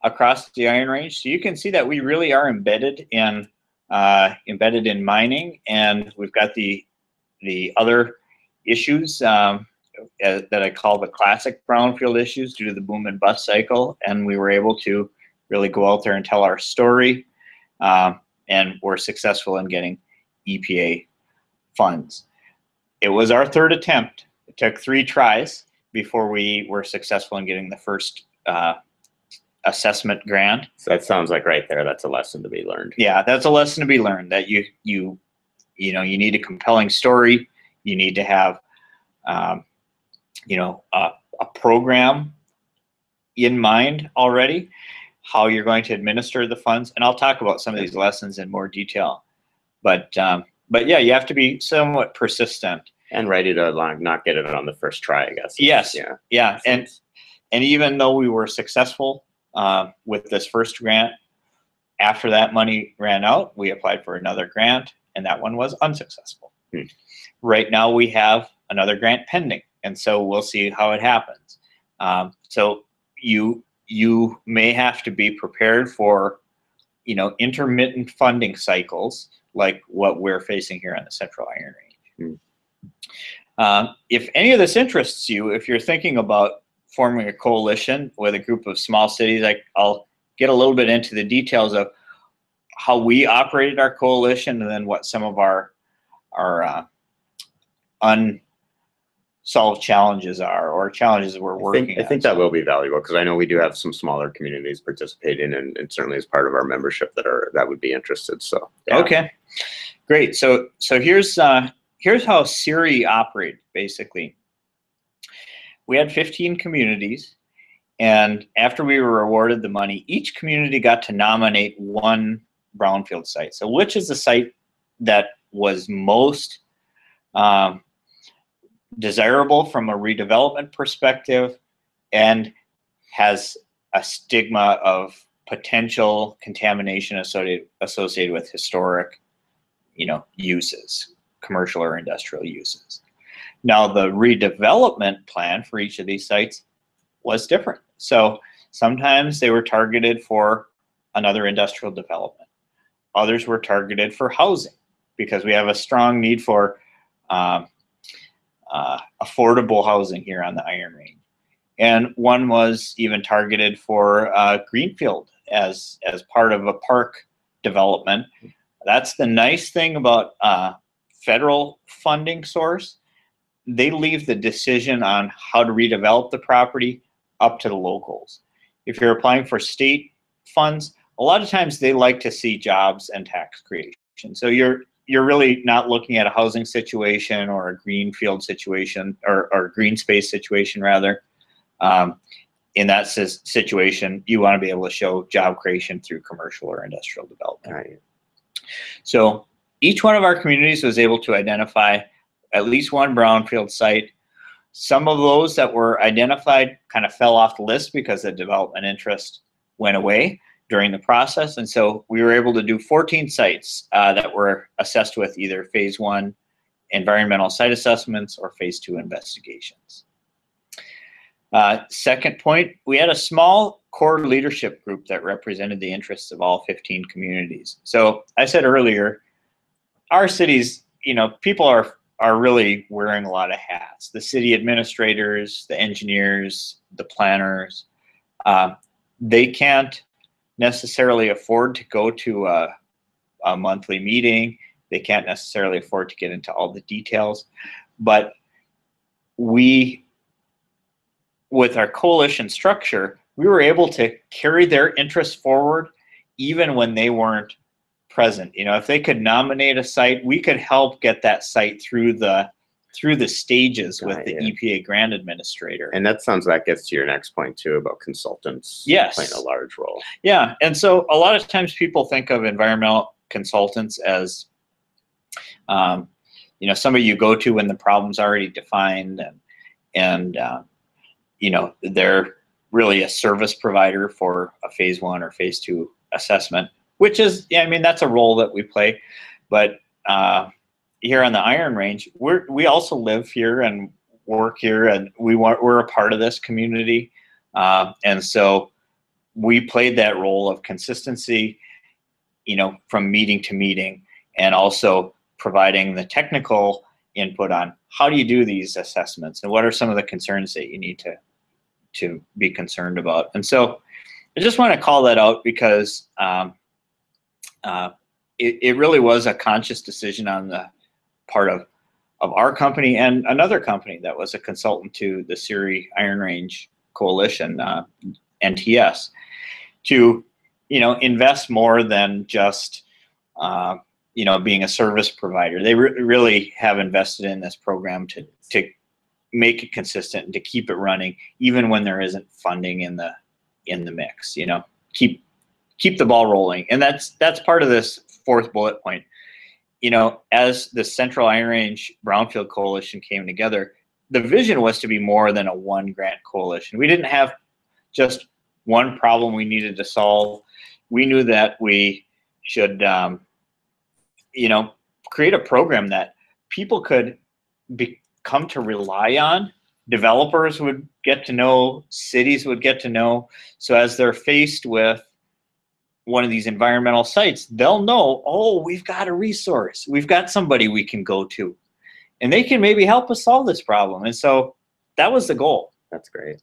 [SPEAKER 2] across the Iron Range. So you can see that we really are embedded in mining, and we've got the other issues that I call the classic brownfield issues due to the boom and bust cycle, and we were able to really go out there and tell our story, and we're successful in getting EPA funds. It was our third attempt. It took 3 tries before we were successful in getting the first assessment grant.
[SPEAKER 1] So that sounds like right there, that's a lesson to be learned.
[SPEAKER 2] Yeah, that's a lesson to be learned, that you need a compelling story. You need to have a program in mind already, how you're going to administer the funds. And I'll talk about some of these lessons in more detail. But yeah, you have to be somewhat persistent.
[SPEAKER 1] And ready to not get it on the first try, I guess.
[SPEAKER 2] Yes. Yeah. And even though we were successful with this first grant, after that money ran out, we applied for another grant, and that one was unsuccessful. Right now we have another grant pending, and so we'll see how it happens. So you may have to be prepared for intermittent funding cycles like what we're facing here on the Central Iron Range. If any of this interests you, if you're thinking about forming a coalition with a group of small cities, I'll get a little bit into the details of how we operated our coalition, and then what some of our solve challenges are, or challenges we're working
[SPEAKER 1] I think that will be valuable, because I know we do have some smaller communities participating, and certainly as part of our membership that would be interested. So yeah.
[SPEAKER 2] Okay, great. So here's how Siri operated. Basically, we had 15 communities, and after we were awarded the money, each community got to nominate one brownfield site. So which is the site that was most desirable from a redevelopment perspective and has a stigma of potential contamination associated with historic, uses, commercial or industrial uses. Now, the redevelopment plan for each of these sites was different. So sometimes they were targeted for another industrial development. Others were targeted for housing, because we have a strong need for affordable housing here on the Iron Range. And one was even targeted for greenfield as part of a park development. That's the nice thing about federal funding source. They leave the decision on how to redevelop the property up to the locals. If you're applying for state funds, a lot of times they like to see jobs and tax creation. So you're really not looking at a housing situation or a greenfield situation, or green space situation rather. In that situation, you want to be able to show job creation through commercial or industrial development.
[SPEAKER 1] Right.
[SPEAKER 2] So each one of our communities was able to identify at least one brownfield site. Some of those that were identified kind of fell off the list because the development interest went away during the process. And so we were able to do 14 sites that were assessed with either phase 1 environmental site assessments or phase 2 investigations. Second point, we had a small core leadership group that represented the interests of all 15 communities. So I said earlier, our cities, people are really wearing a lot of hats. The city administrators, the engineers, the planners, they can't necessarily afford to go to a monthly meeting. They can't necessarily afford to get into all the details. But we, with our coalition structure, we were able to carry their interests forward even when they weren't present. If they could nominate a site, we could help get that site through the stages with the EPA grant administrator.
[SPEAKER 1] And that gets to your next point too, about consultants playing a large role.
[SPEAKER 2] Yeah, and so a lot of times people think of environmental consultants as somebody you go to when the problem's already defined, and they're really a service provider for a phase 1 or phase 2 assessment, which is, that's a role that we play. But here on the Iron Range, we also live here and work here, and we're a part of this community, and so we played that role of consistency, from meeting to meeting, and also providing the technical input on how do you do these assessments and what are some of the concerns that you need to be concerned about. And so I just want to call that out because it really was a conscious decision on the part of our company and another company that was a consultant to the Siri Iron Range Coalition, NTS, to invest more than just being a service provider. They really have invested in this program to make it consistent and to keep it running even when there isn't funding in the mix. Keep the ball rolling, and that's part of this fourth bullet point. As the Central Iron Range Brownfield Coalition came together, the vision was to be more than a one grant coalition. We didn't have just one problem we needed to solve. We knew that we should, create a program that people could come to rely on. Developers would get to know, cities would get to know. So as they're faced with one of these environmental sites, they'll know, oh, we've got a resource. We've got somebody we can go to, and they can maybe help us solve this problem. And so that was the goal.
[SPEAKER 1] That's great.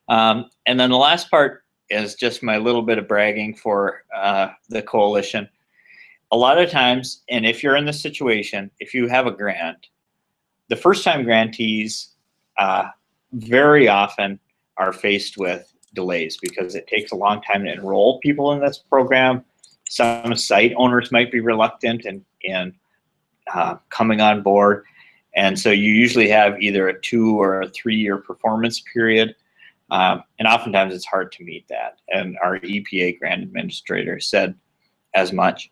[SPEAKER 2] And then the last part is just my little bit of bragging for the coalition. A lot of times, and if you're in this situation, if you have a grant, the first time grantees very often are faced with delays because it takes a long time to enroll people in this program. Some site owners might be reluctant in coming on board. And so you usually have either a 2 or a 3-year performance period. And oftentimes it's hard to meet that. And our EPA grant administrator said as much.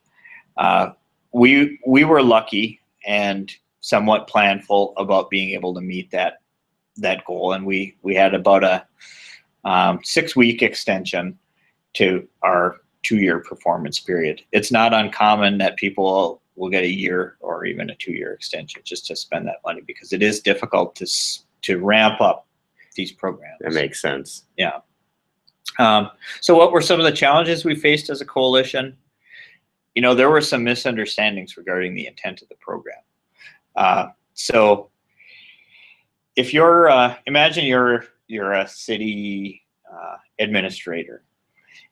[SPEAKER 2] We were lucky and somewhat planful about being able to meet that goal. And we had about a 6-week extension to our 2-year performance period. It's not uncommon that people will get a year or even a 2-year extension just to spend that money, because it is difficult to ramp up these programs.
[SPEAKER 1] That makes sense.
[SPEAKER 2] Yeah. So what were some of the challenges we faced as a coalition? There were some misunderstandings regarding the intent of the program. So if imagine you're a city administrator,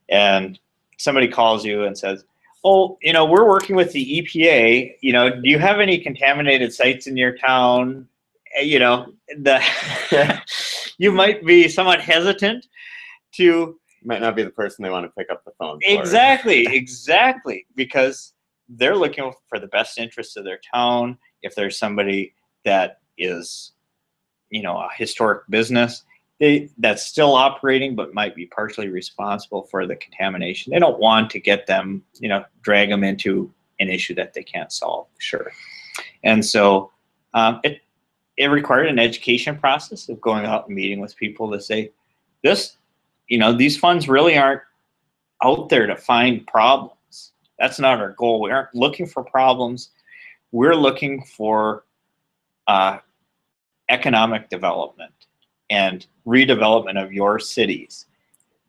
[SPEAKER 2] and somebody calls you and says, "Oh, we're working with the EPA. Do you have any contaminated sites in your town?" You might be somewhat hesitant to.
[SPEAKER 1] Might not be the person they want to pick up the phone for.
[SPEAKER 2] Exactly, because they're looking for the best interest of their town. If there's somebody that is, a historic business that's still operating but might be partially responsible for the contamination, they don't want to get them, drag them into an issue that they can't solve.
[SPEAKER 1] Sure.
[SPEAKER 2] And so it required an education process of going out and meeting with people to say, these funds really aren't out there to find problems. That's not our goal. We aren't looking for problems. We're looking for economic development and redevelopment of your cities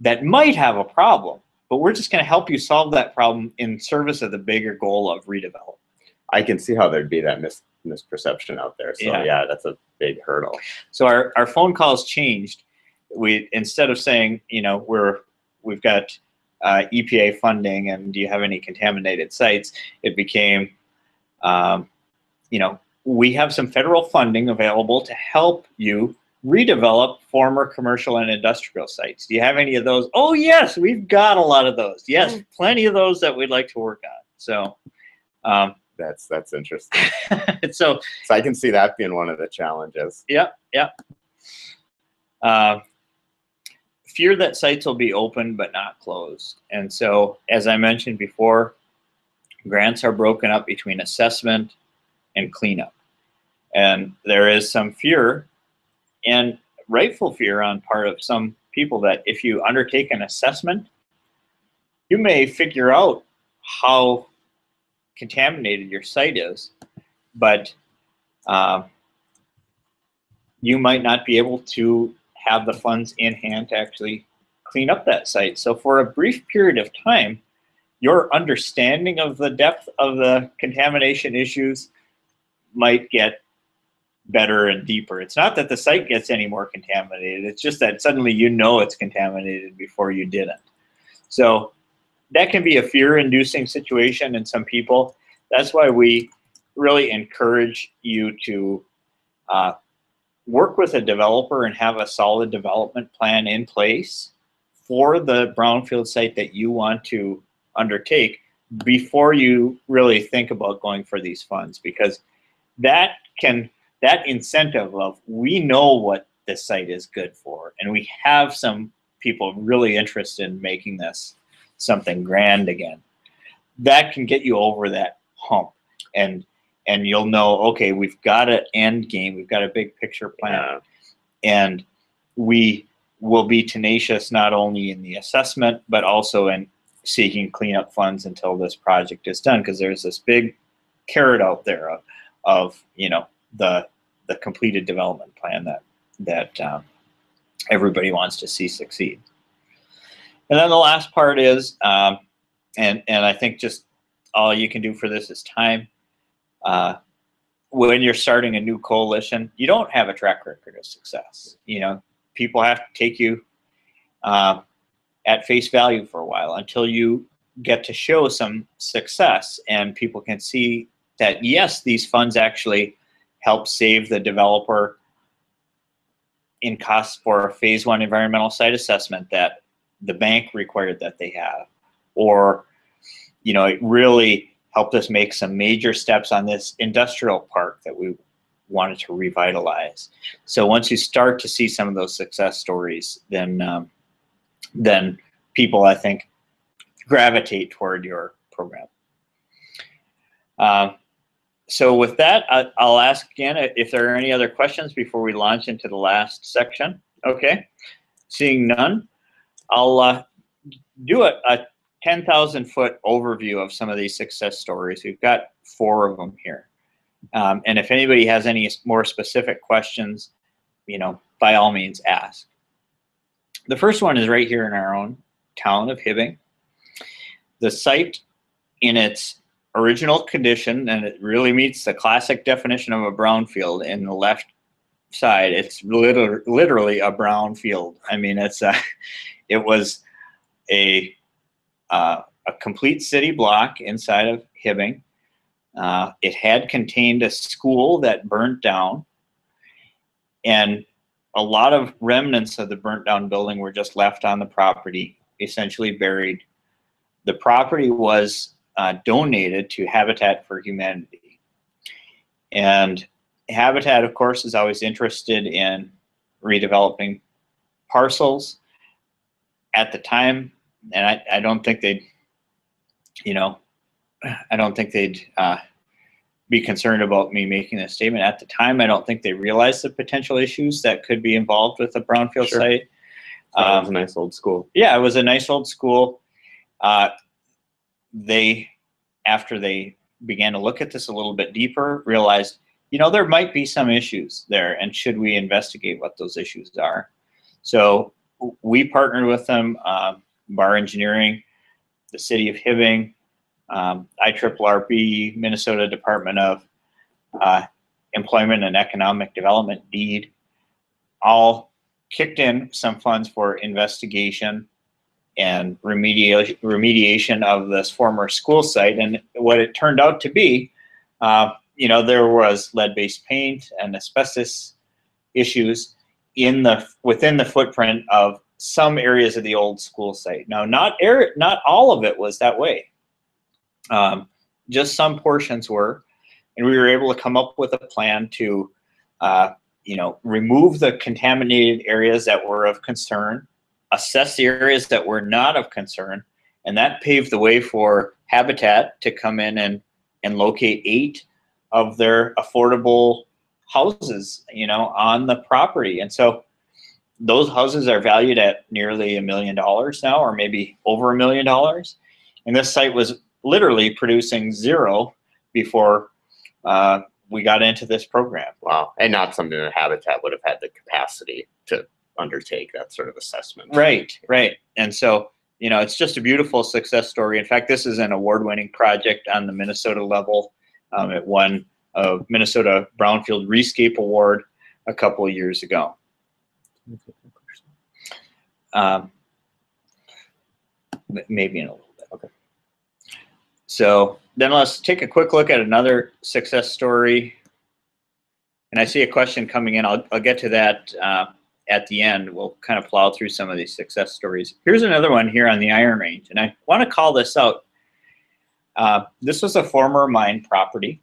[SPEAKER 2] that might have a problem, but we're just going to help you solve that problem in service of the bigger goal of redevelopment.
[SPEAKER 1] I can see how there'd be that misperception out there. So yeah, that's a big hurdle.
[SPEAKER 2] So our phone calls changed. Instead of saying, we've got EPA funding and do you have any contaminated sites, it became, we have some federal funding available to help you redevelop former commercial and industrial sites. Do you have any of those? Oh yes, we've got a lot of those. Yes, plenty of those that we'd like to work on. So
[SPEAKER 1] that's interesting.
[SPEAKER 2] So
[SPEAKER 1] I can see that being one of the challenges.
[SPEAKER 2] Yeah. Fear that sites will be open but not closed. And so, as I mentioned before, grants are broken up between assessment and cleanup. And there is some fear, and rightful fear on part of some people, that if you undertake an assessment, you may figure out how contaminated your site is, but you might not be able to have the funds in hand to actually clean up that site. So for a brief period of time, your understanding of the depth of the contamination issues might get better and deeper. It's not that the site gets any more contaminated, it's just that suddenly it's contaminated before you didn't. So that can be a fear-inducing situation in some people. That's why we really encourage you to work with a developer and have a solid development plan in place for the brownfield site that you want to undertake before you really think about going for these funds, because that incentive of, we know what this site is good for, and we have some people really interested in making this something grand again, that can get you over that hump. And you'll know, okay, we've got an end game, we've got a big picture plan, and we will be tenacious not only in the assessment, but also in seeking cleanup funds until this project is done, because there's this big carrot out there of the completed development plan that everybody wants to see succeed. And then the last part is, and I think just all you can do for this is time. When you're starting a new coalition, you don't have a track record of success. People have to take you at face value for a while until you get to show some success, and people can see that, yes, these funds actually help save the developer in costs for a phase 1 environmental site assessment that the bank required that they have, or it really helped us make some major steps on this industrial park that we wanted to revitalize. So once you start to see some of those success stories, then people, I think, gravitate toward your program. So with that, I'll ask again if there are any other questions before we launch into the last section. Okay, seeing none, I'll do a 10,000-foot overview of some of these success stories. We've got 4 of them here. And if anybody has any more specific questions, by all means ask. The first one is right here in our own town of Hibbing. The site in its original condition, and it really meets the classic definition of a brownfield. In the left side, it's literally a brownfield. I mean, it was a complete city block inside of Hibbing. It had contained a school that burnt down, and a lot of remnants of the burnt down building were just left on the property, essentially buried. The property was donated to Habitat for Humanity. And Habitat, of course, is always interested in redeveloping parcels. At the time, and I don't think they'd, I don't think they'd be concerned about me making this statement. At the time, I don't think they realized the potential issues that could be involved with a brownfield site.
[SPEAKER 1] It was a nice old school.
[SPEAKER 2] Yeah, it was a nice old school. After they began to look at this a little bit deeper, realized, there might be some issues there, and should we investigate what those issues are? So we partnered with them, Bar Engineering, the City of Hibbing, IRRB, Minnesota Department of Employment and Economic Development, DEED, all kicked in some funds for investigation and remediation of this former school site. And what it turned out to be, there was lead-based paint and asbestos issues within the footprint of some areas of the old school site. Now, not all of it was that way. Just some portions were, and we were able to come up with a plan to, remove the contaminated areas that were of concern, assess the areas that were not of concern, and that paved the way for Habitat to come in and locate 8 of their affordable houses, on the property. And so those houses are valued at nearly $1 million now, or maybe over $1 million. And this site was literally producing 0 before we got into this program.
[SPEAKER 1] Wow. And not something that Habitat would have had the capacity to undertake that sort of assessment.
[SPEAKER 2] Right. And so, it's just a beautiful success story. In fact, this is an award-winning project on the Minnesota level. It won a Minnesota Brownfield Rescape Award a couple of years ago. Maybe in a little bit. Okay. So then let's take a quick look at another success story. And I see a question coming in. I'll get to that at the end. We'll kind of plow through some of these success stories. Here's another one here on the Iron Range, and I want to call this out. This was a former mine property,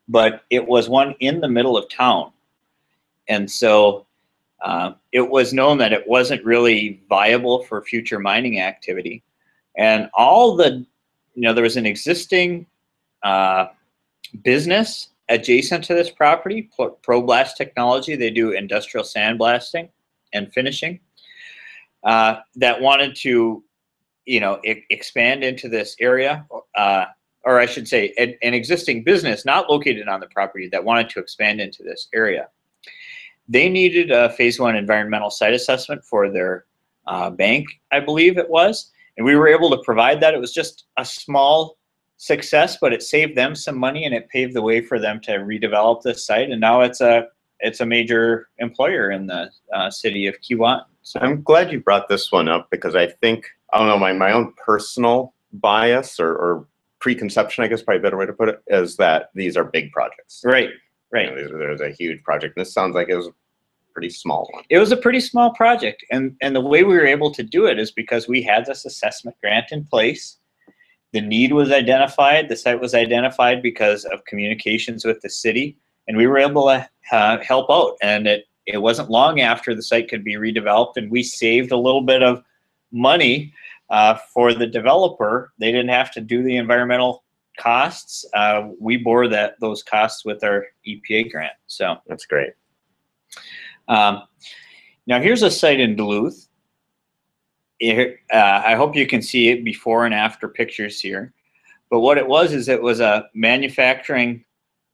[SPEAKER 2] but it was one in the middle of town. And so it was known that it wasn't really viable for future mining activity. And there was an existing business adjacent to this property, ProBlast Technology. They do industrial sandblasting and finishing, that wanted to, expand into this area, or I should say an existing business not located on the property that wanted to expand into this area. They needed a phase 1 environmental site assessment for their bank, I believe it was, and we were able to provide that. It was just a small success, but it saved them some money, and it paved the way for them to redevelop this site. And now it's a major employer in the city of Keewatin.
[SPEAKER 1] So I'm glad you brought this one up, because I think, I don't know, my own personal bias or preconception, I guess probably a better way to put it, is that these are big projects.
[SPEAKER 2] Right.
[SPEAKER 1] There's a huge project. And this sounds like it was pretty small one.
[SPEAKER 2] It was a pretty small project, and the way we were able to do it is because we had this assessment grant in place. The need was identified, the site was identified because of communications with the city, and we were able to help out. And it wasn't long after the site could be redeveloped, and we saved a little bit of money for the developer. They didn't have to do the environmental costs. We bore those costs with our EPA grant. So
[SPEAKER 1] that's great.
[SPEAKER 2] Now here's a site in Duluth. I hope you can see it before and after pictures here. But what it was is it was a manufacturing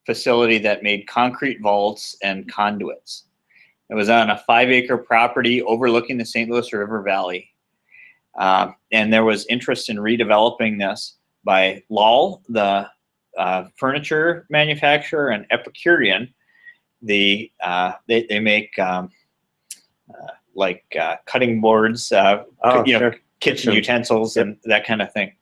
[SPEAKER 2] facility that made concrete vaults and conduits. It was on a 5-acre property overlooking the St. Louis River Valley. And there was interest in redeveloping this by Lal, the furniture manufacturer, and Epicurean. They make like cutting boards,
[SPEAKER 1] Sure.
[SPEAKER 2] kitchen utensils, and that kind of thing.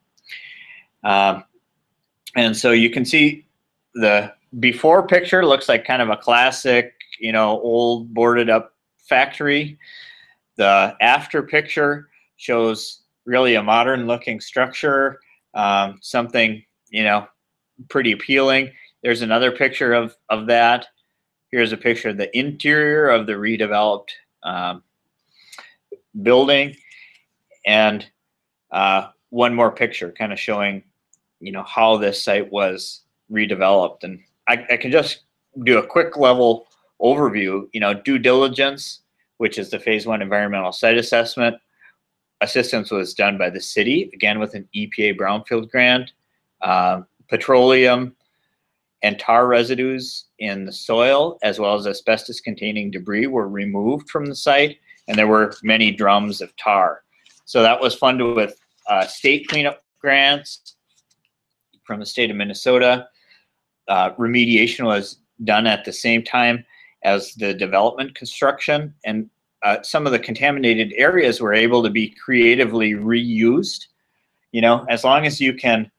[SPEAKER 2] And so you can see the before picture looks like kind of a classic, old boarded up factory. The after picture shows really a modern looking structure, something, pretty appealing. There's another picture of that. Here's a picture of the interior of the redeveloped building, and one more picture kind of showing, how this site was redeveloped. And I can just do a quick level overview. Due diligence, which is the phase 1 environmental site assessment. Assistance was done by the city, again with an EPA brownfield grant. Petroleum and tar residues in the soil, as well as asbestos containing debris, were removed from the site, and there were many drums of tar. So that was funded with state cleanup grants from the state of Minnesota. Remediation was done at the same time as the development construction, and some of the contaminated areas were able to be creatively reused. As long as you can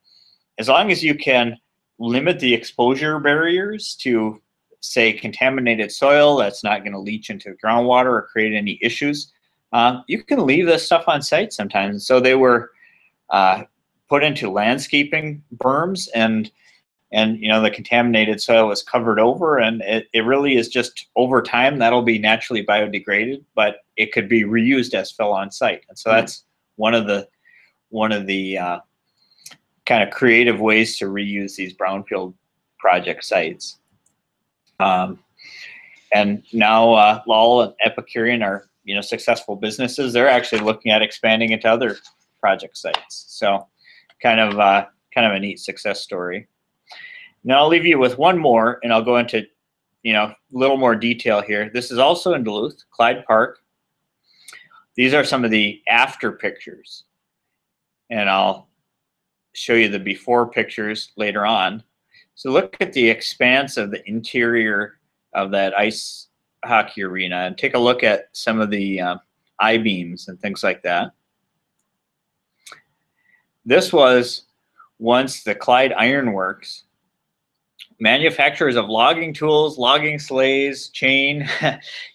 [SPEAKER 2] limit the exposure barriers to, say, contaminated soil that's not going to leach into the groundwater or create any issues, you can leave this stuff on site sometimes. So they were put into landscaping berms, and the contaminated soil was covered over, and it really is just over time that'll be naturally biodegraded, but it could be reused as fill on site. And so that's one of the kind of creative ways to reuse these brownfield project sites. And now Lal and Epicurean are successful businesses. They're actually looking at expanding into other project sites. So kind of a neat success story. Now I'll leave you with one more, and I'll go into a little more detail here. This is also in Duluth, Clyde Park. These are some of the after pictures, and I'll show you the before pictures later on. So look at the expanse of the interior of that ice hockey arena, and take a look at some of the I-beams and things like that. This was once the Clyde Iron Works. Manufacturers of logging tools, logging sleighs, chain.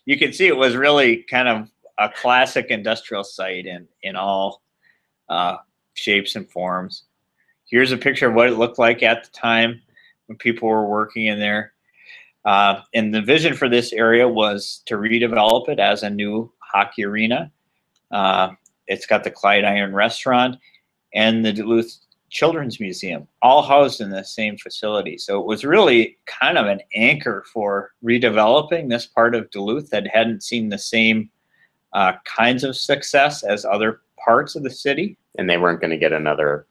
[SPEAKER 2] You can see it was really kind of a classic industrial site in all shapes and forms. Here's a picture of what it looked like at the time when people were working in there. And the vision for this area was to redevelop it as a new hockey arena. It's got the Clyde Iron Restaurant and the Duluth Children's Museum, all housed in the same facility. So it was really kind of an anchor for redeveloping this part of Duluth that hadn't seen the same kinds of success as other parts of the city.
[SPEAKER 1] And they weren't going to get another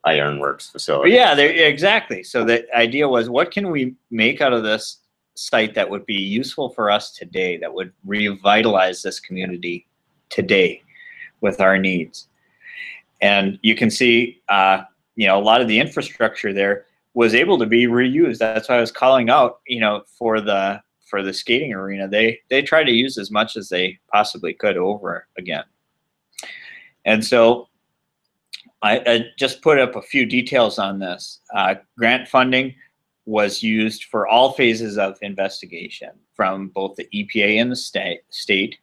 [SPEAKER 1] ironworks facility.
[SPEAKER 2] Yeah, exactly. So the idea was, what can we make out of this site that would be useful for us today, that would revitalize this community today with our needs? And you can see, a lot of the infrastructure there was able to be reused. That's why I was calling out, for the skating arena, they try to use as much as they possibly could over again. And so I just put up a few details on this. Grant funding was used for all phases of investigation, from both the EPA and the state.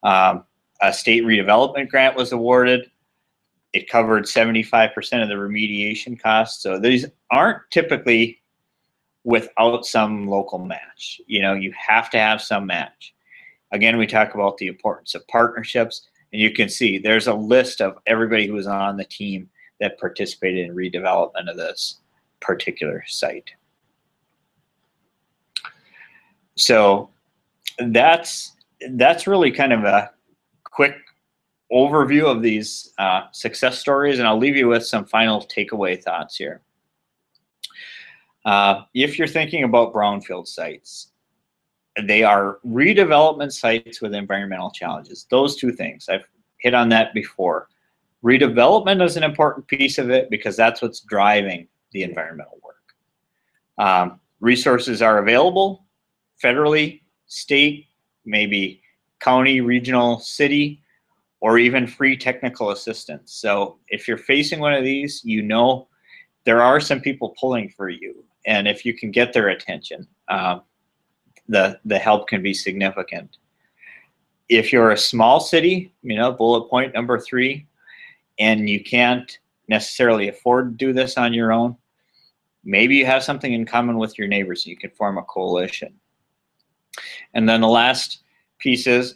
[SPEAKER 2] A state redevelopment grant was awarded. It covered 75% of the remediation costs. So these aren't typically without some local match. You know, you have to have some match. Again, we talk about the importance of partnerships, and you can see there's a list of everybody who was on the team that participated in redevelopment of this particular site. So that's really kind of a quick overview of these success stories, and I'll leave you with some final takeaway thoughts here. If you're thinking about brownfield sites, they are redevelopment sites with environmental challenges. Those two things, I've hit on that before. Redevelopment is an important piece of it because that's what's driving the environmental work. Resources are available federally, state, maybe county, regional, city, or even free technical assistance. So if you're facing one of these, you know there are some people pulling for you. And if you can get their attention, the help can be significant. If you're a small city, you know, bullet point number 3, and you can't necessarily afford to do this on your own, maybe you have something in common with your neighbors and you can form a coalition. And then the last piece is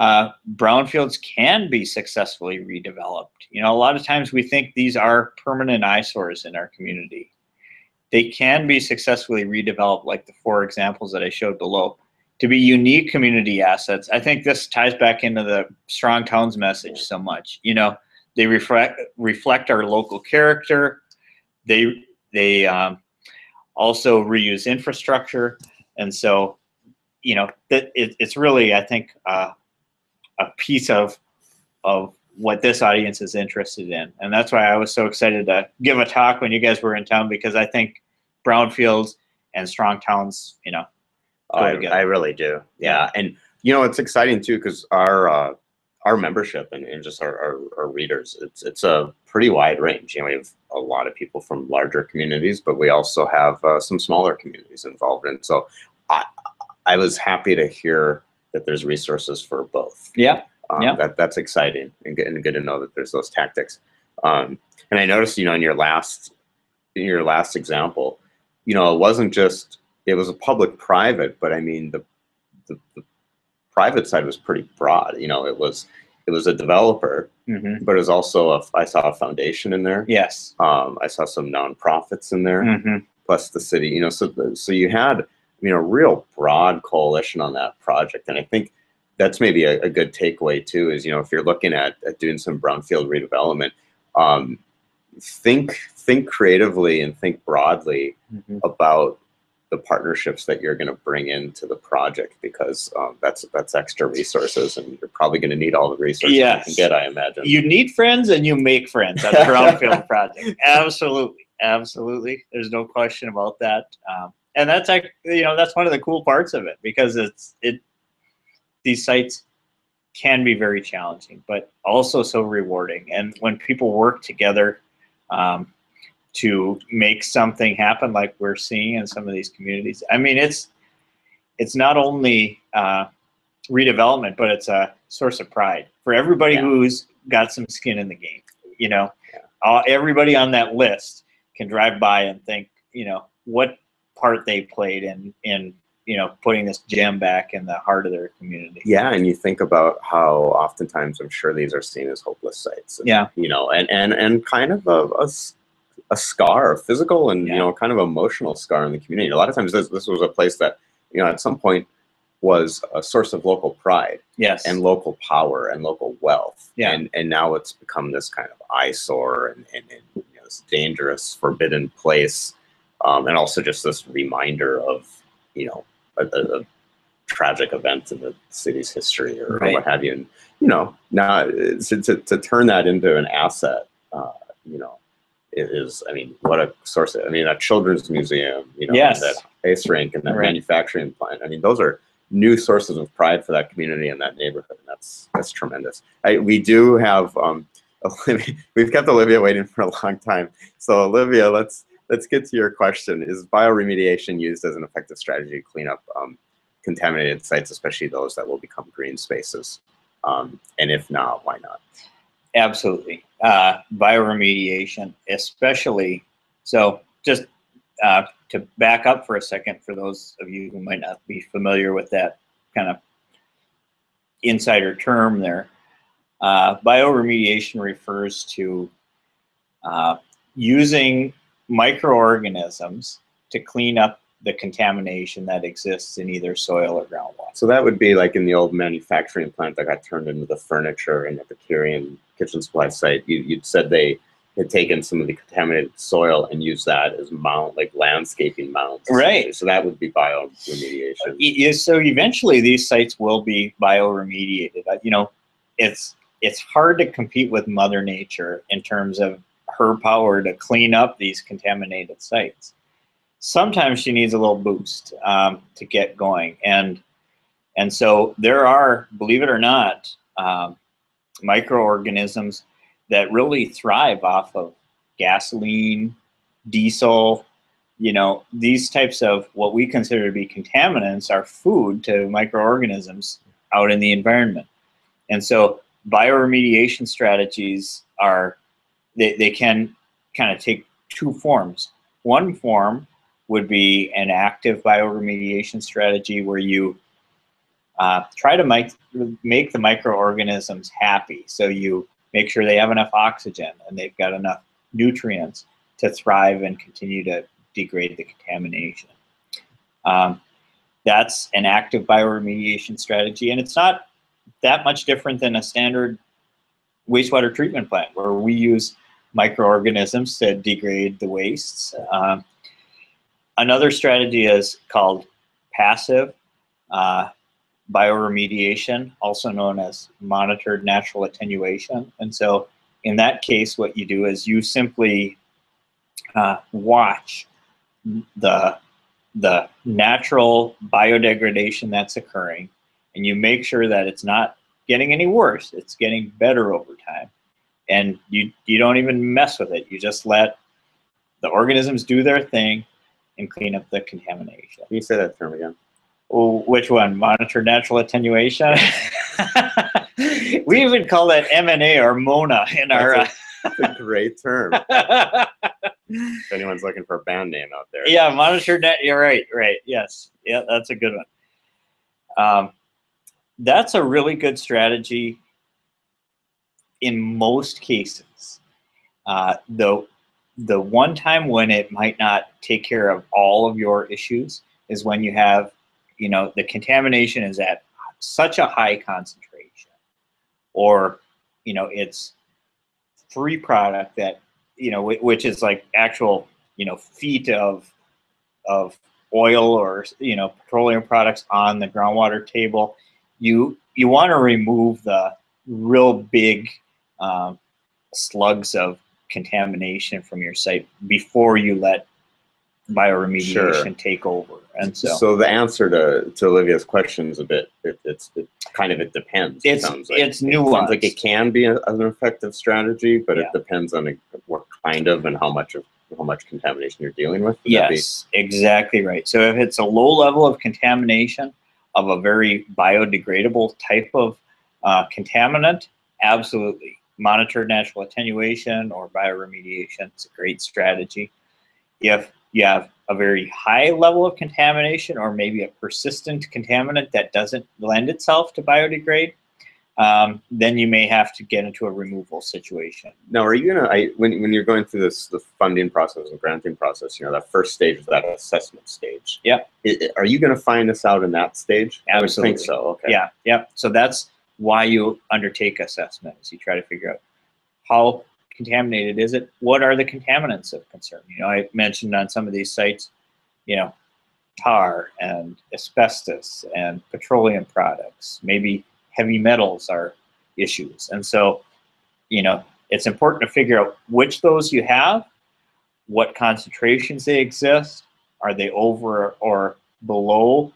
[SPEAKER 2] brownfields can be successfully redeveloped. You know, a lot of times we think these are permanent eyesores in our community. They can be successfully redeveloped, like the 4 examples that I showed below, to be unique community assets. I think this ties back into the Strong Towns message so much. You know, they reflect our local character. They also reuse infrastructure. And so, you know, it's really, I think, a piece of what this audience is interested in. And that's why I was so excited to give a talk when you guys were in town, because I think brownfields and strong towns, you know, go together.
[SPEAKER 1] I really do. Yeah. And, you know, it's exciting too, because our membership and just our readers, it's a pretty wide range. You know, we have a lot of people from larger communities, but we also have some smaller communities involved. And so I was happy to hear that there's resources for both.
[SPEAKER 2] Yeah.
[SPEAKER 1] That's exciting and good to know that there's those tactics. And I noticed, you know, in your last example, you know, it wasn't just, it was a public-private, but I mean, the private side was pretty broad. You know, it was a developer, but it was also I saw a foundation in there.
[SPEAKER 2] Yes.
[SPEAKER 1] I saw some nonprofits in there, plus the city. You know, so you had, you know, real broad coalition on that project, and I think that's maybe a good takeaway too. Is, you know, if you're looking at doing some brownfield redevelopment, think creatively and think broadly about the partnerships that you're going to bring into the project, because that's extra resources, and you're probably going to need all the resources you can get, I imagine.
[SPEAKER 2] You need friends and you make friends at the brownfield project. Absolutely. There's no question about that. And that's, you know, that's one of the cool parts of it, because these sites can be very challenging, but also so rewarding. And when people work together to make something happen, like we're seeing in some of these communities, I mean, it's not only redevelopment, but it's a source of pride for everybody who's got some skin in the game. You know, everybody on that list can drive by and think, you know, what part they played in you know, putting this gem back in the heart of their community. Yeah,
[SPEAKER 1] and you think about how oftentimes I'm sure these are seen as hopeless sites. And, you know, and kind of a scar, a physical and, you know, kind of emotional scar in the community. A lot of times this was a place that, you know, at some point was a source of local pride.
[SPEAKER 2] Yes.
[SPEAKER 1] And local power and local wealth.
[SPEAKER 2] Yeah.
[SPEAKER 1] And now it's become this kind of eyesore and you know, this dangerous, forbidden place. And also just this reminder of, you know, a tragic event in the city's history or what have you. And, you know, now to turn that into an asset, you know, it is, I mean, what a source of, I mean, a children's museum, you know, and that ice rink and that manufacturing plant. I mean, those are new sources of pride for that community and that neighborhood. And that's tremendous. We do have, we've kept Olivia waiting for a long time. So Olivia, let's let's get to your question. Is bioremediation used as an effective strategy to clean up contaminated sites, especially those that will become green spaces? And if not, why not?
[SPEAKER 2] Absolutely. Bioremediation, especially. So just to back up for a second, for those of you who might not be familiar with that kind of insider term there, bioremediation refers to using microorganisms to clean up the contamination that exists in either soil or groundwater.
[SPEAKER 1] So that would be like in the old manufacturing plant that got turned into the furniture in the Victorian kitchen supply site. You'd said they had taken some of the contaminated soil and used that as like landscaping mounts.
[SPEAKER 2] Right.
[SPEAKER 1] So that would be bioremediation.
[SPEAKER 2] So eventually these sites will be bioremediated. You know, it's hard to compete with Mother Nature in terms of her power to clean up these contaminated sites. Sometimes she needs a little boost to get going, and so there are, believe it or not, microorganisms that really thrive off of gasoline, diesel. You know, these types of what we consider to be contaminants are food to microorganisms out in the environment. And so bioremediation strategies are, they can kind of take two forms. One form would be an active bioremediation strategy where you try to make the microorganisms happy. So you make sure they have enough oxygen and they've got enough nutrients to thrive and continue to degrade the contamination. That's an active bioremediation strategy, and it's not that much different than a standard wastewater treatment plant where we use microorganisms to degrade the wastes. Another strategy is called passive bioremediation, also known as monitored natural attenuation. And so in that case, what you do is you simply watch the natural biodegradation that's occurring, and you make sure that it's not getting any worse, it's getting better over time. And you don't even mess with it. You just let the organisms do their thing and clean up the contamination.
[SPEAKER 1] Can you say that term again?
[SPEAKER 2] Oh, which one? Monitored natural attenuation? We even call that M&A or MONA in our...
[SPEAKER 1] That's a great term. If anyone's looking for a band name out there.
[SPEAKER 2] Yeah, monitored net. You're right. Yes. Yeah, that's a good one. That's a really good strategy in most cases. The one time when it might not take care of all of your issues is when you have, you know, the contamination is at such a high concentration, or, you know, it's free product that, you know, which is like actual, you know, feet of oil or, you know, petroleum products on the groundwater table. You want to remove the real big slugs of contamination from your site before you let bioremediation take over. And so
[SPEAKER 1] the answer to Olivia's question is a bit, it depends.
[SPEAKER 2] It's nuanced. It sounds
[SPEAKER 1] like it can be an effective strategy, but
[SPEAKER 2] yeah.
[SPEAKER 1] It depends on what kind of and how much contamination you're dealing with.
[SPEAKER 2] Yes, exactly right. So if it's a low level of contamination of a very biodegradable type of contaminant, absolutely. Monitored natural attenuation or bioremediation is a great strategy. If you have a very high level of contamination or maybe a persistent contaminant that doesn't lend itself to biodegrade, then you may have to get into a removal situation.
[SPEAKER 1] Now, are you gonna, when you're going through the funding process and granting process, you know, that first stage is that assessment stage.
[SPEAKER 2] Yeah.
[SPEAKER 1] Are you gonna find this out in that stage?
[SPEAKER 2] Absolutely.
[SPEAKER 1] I would think so. Okay.
[SPEAKER 2] Yeah. Yep. So that's why you undertake assessments. You try to figure out how contaminated is it? What are the contaminants of concern? You know, I mentioned on some of these sites, you know, tar and asbestos and petroleum products, maybe heavy metals are issues. And so, you know, it's important to figure out which those you have, what concentrations they exist, are they over or below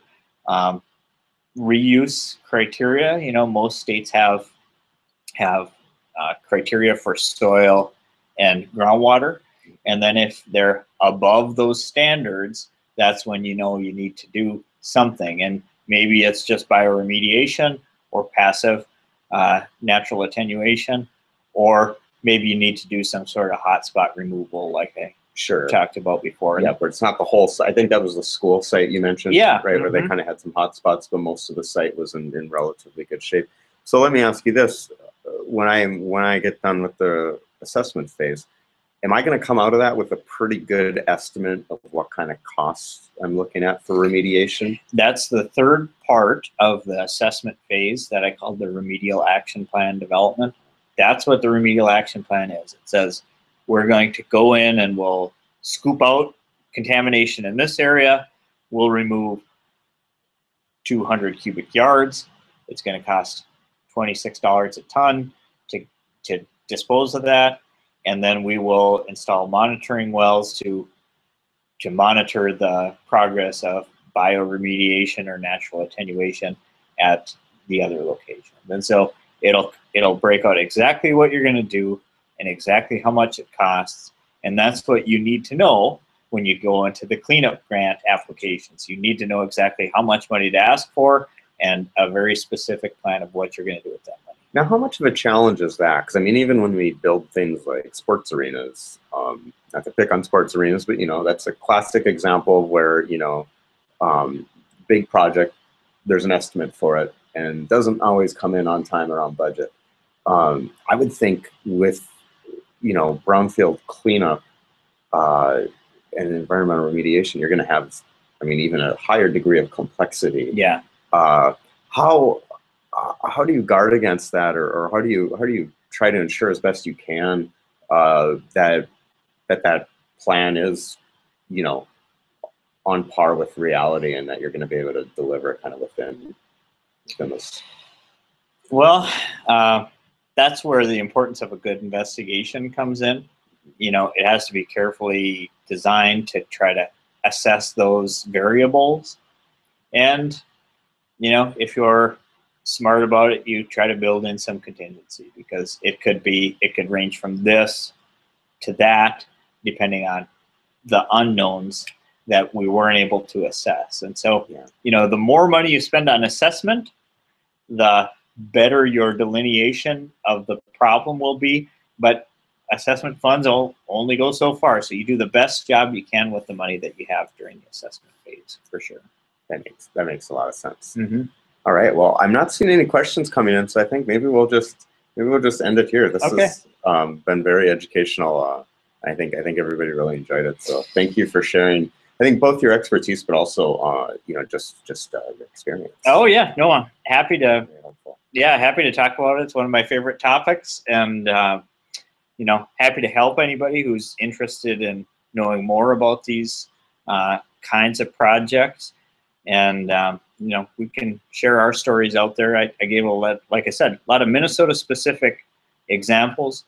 [SPEAKER 2] reuse criteria. You know, most states have criteria for soil and groundwater. And then if they're above those standards, that's when you know you need to do something. And maybe it's just bioremediation or passive natural attenuation, or maybe you need to do some sort of hotspot removal like I talked about before.
[SPEAKER 1] Yeah, but it's not the whole site. I think that was the school site you mentioned,
[SPEAKER 2] yeah,
[SPEAKER 1] right, where they kind of had some hot spots, but most of the site was in relatively good shape. So let me ask you this. When I get done with the assessment phase, am I going to come out of that with a pretty good estimate of what kind of costs I'm looking at for remediation?
[SPEAKER 2] That's the third part of the assessment phase that I call the remedial action plan development. That's what the remedial action plan is. It says we're going to go in and we'll scoop out contamination in this area. We'll remove 200 cubic yards. It's going to cost $26 a ton to dispose of that. And then we will install monitoring wells to monitor the progress of bioremediation or natural attenuation at the other location. And so it'll break out exactly what you're going to do and exactly how much it costs. And that's what you need to know when you go into the cleanup grant applications. You need to know exactly how much money to ask for and a very specific plan of what you're going to do with that money.
[SPEAKER 1] Now, how much of a challenge is that? Because I mean, even when we build things like sports arenas, not to pick on sports arenas, but that's a classic example of where big project, there's an estimate for it, and doesn't always come in on time or on budget. I would think with brownfield cleanup and environmental remediation, you're going to have, even a higher degree of complexity.
[SPEAKER 2] Yeah.
[SPEAKER 1] How do you guard against that, or how do you try to ensure as best you can that plan is on par with reality, and that you're going to be able to deliver kind of within this?
[SPEAKER 2] Well, that's where the importance of a good investigation comes in. It has to be carefully designed to try to assess those variables. And, if you're smart about it, you try to build in some contingency, because it could range from this to that, depending on the unknowns that we weren't able to assess. And so, the more money you spend on assessment, the better your delineation of the problem will be. But assessment funds only go so far, so you do the best job you can with the money that you have during the assessment phase, for sure.
[SPEAKER 1] That makes a lot of sense.
[SPEAKER 2] Mm-hmm.
[SPEAKER 1] All right. Well, I'm not seeing any questions coming in, so I think maybe we'll just end it here. This has been very educational. I think everybody really enjoyed it. So thank you for sharing. I think both your expertise, but also just your experience.
[SPEAKER 2] Oh yeah, no, I'm happy to. Yeah, happy to talk about it. It's one of my favorite topics, and happy to help anybody who's interested in knowing more about these kinds of projects. And we can share our stories out there. I gave like I said, a lot of Minnesota-specific examples,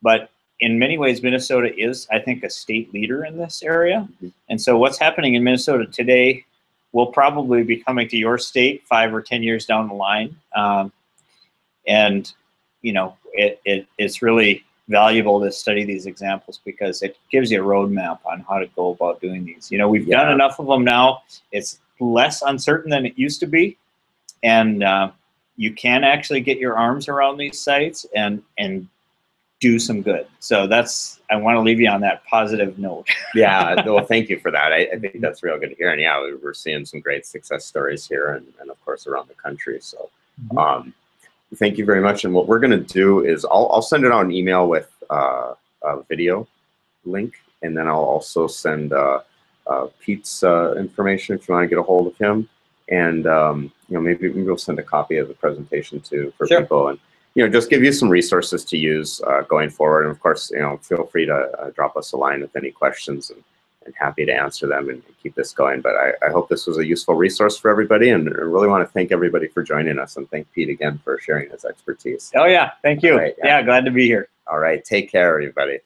[SPEAKER 2] but in many ways, Minnesota is, I think, a state leader in this area. Mm-hmm. And so what's happening in Minnesota today will probably be coming to your state 5 or 10 years down the line. It's really valuable to study these examples, because it gives you a roadmap on how to go about doing these. We've done enough of them now. It's less uncertain than it used to be, and you can actually get your arms around these sites and do some good. So I want to leave you on that positive note.
[SPEAKER 1] Yeah, well, thank you for that. I think that's real good to hear. And yeah, we're seeing some great success stories here, and of course around the country. So thank you very much. And what we're going to do is I'll send it on an email with a video link, and then I'll also send Pete's information if you want to get a hold of him. And maybe we'll send a copy of the presentation too for people, and just give you some resources to use going forward. And of course, feel free to drop us a line with any questions, and happy to answer them and keep this going. But I hope this was a useful resource for everybody, and I really want to thank everybody for joining us, and thank Pete again for sharing his expertise.
[SPEAKER 2] Oh yeah, thank you.
[SPEAKER 1] Right,
[SPEAKER 2] yeah, glad to be here.
[SPEAKER 1] All right, take care, everybody.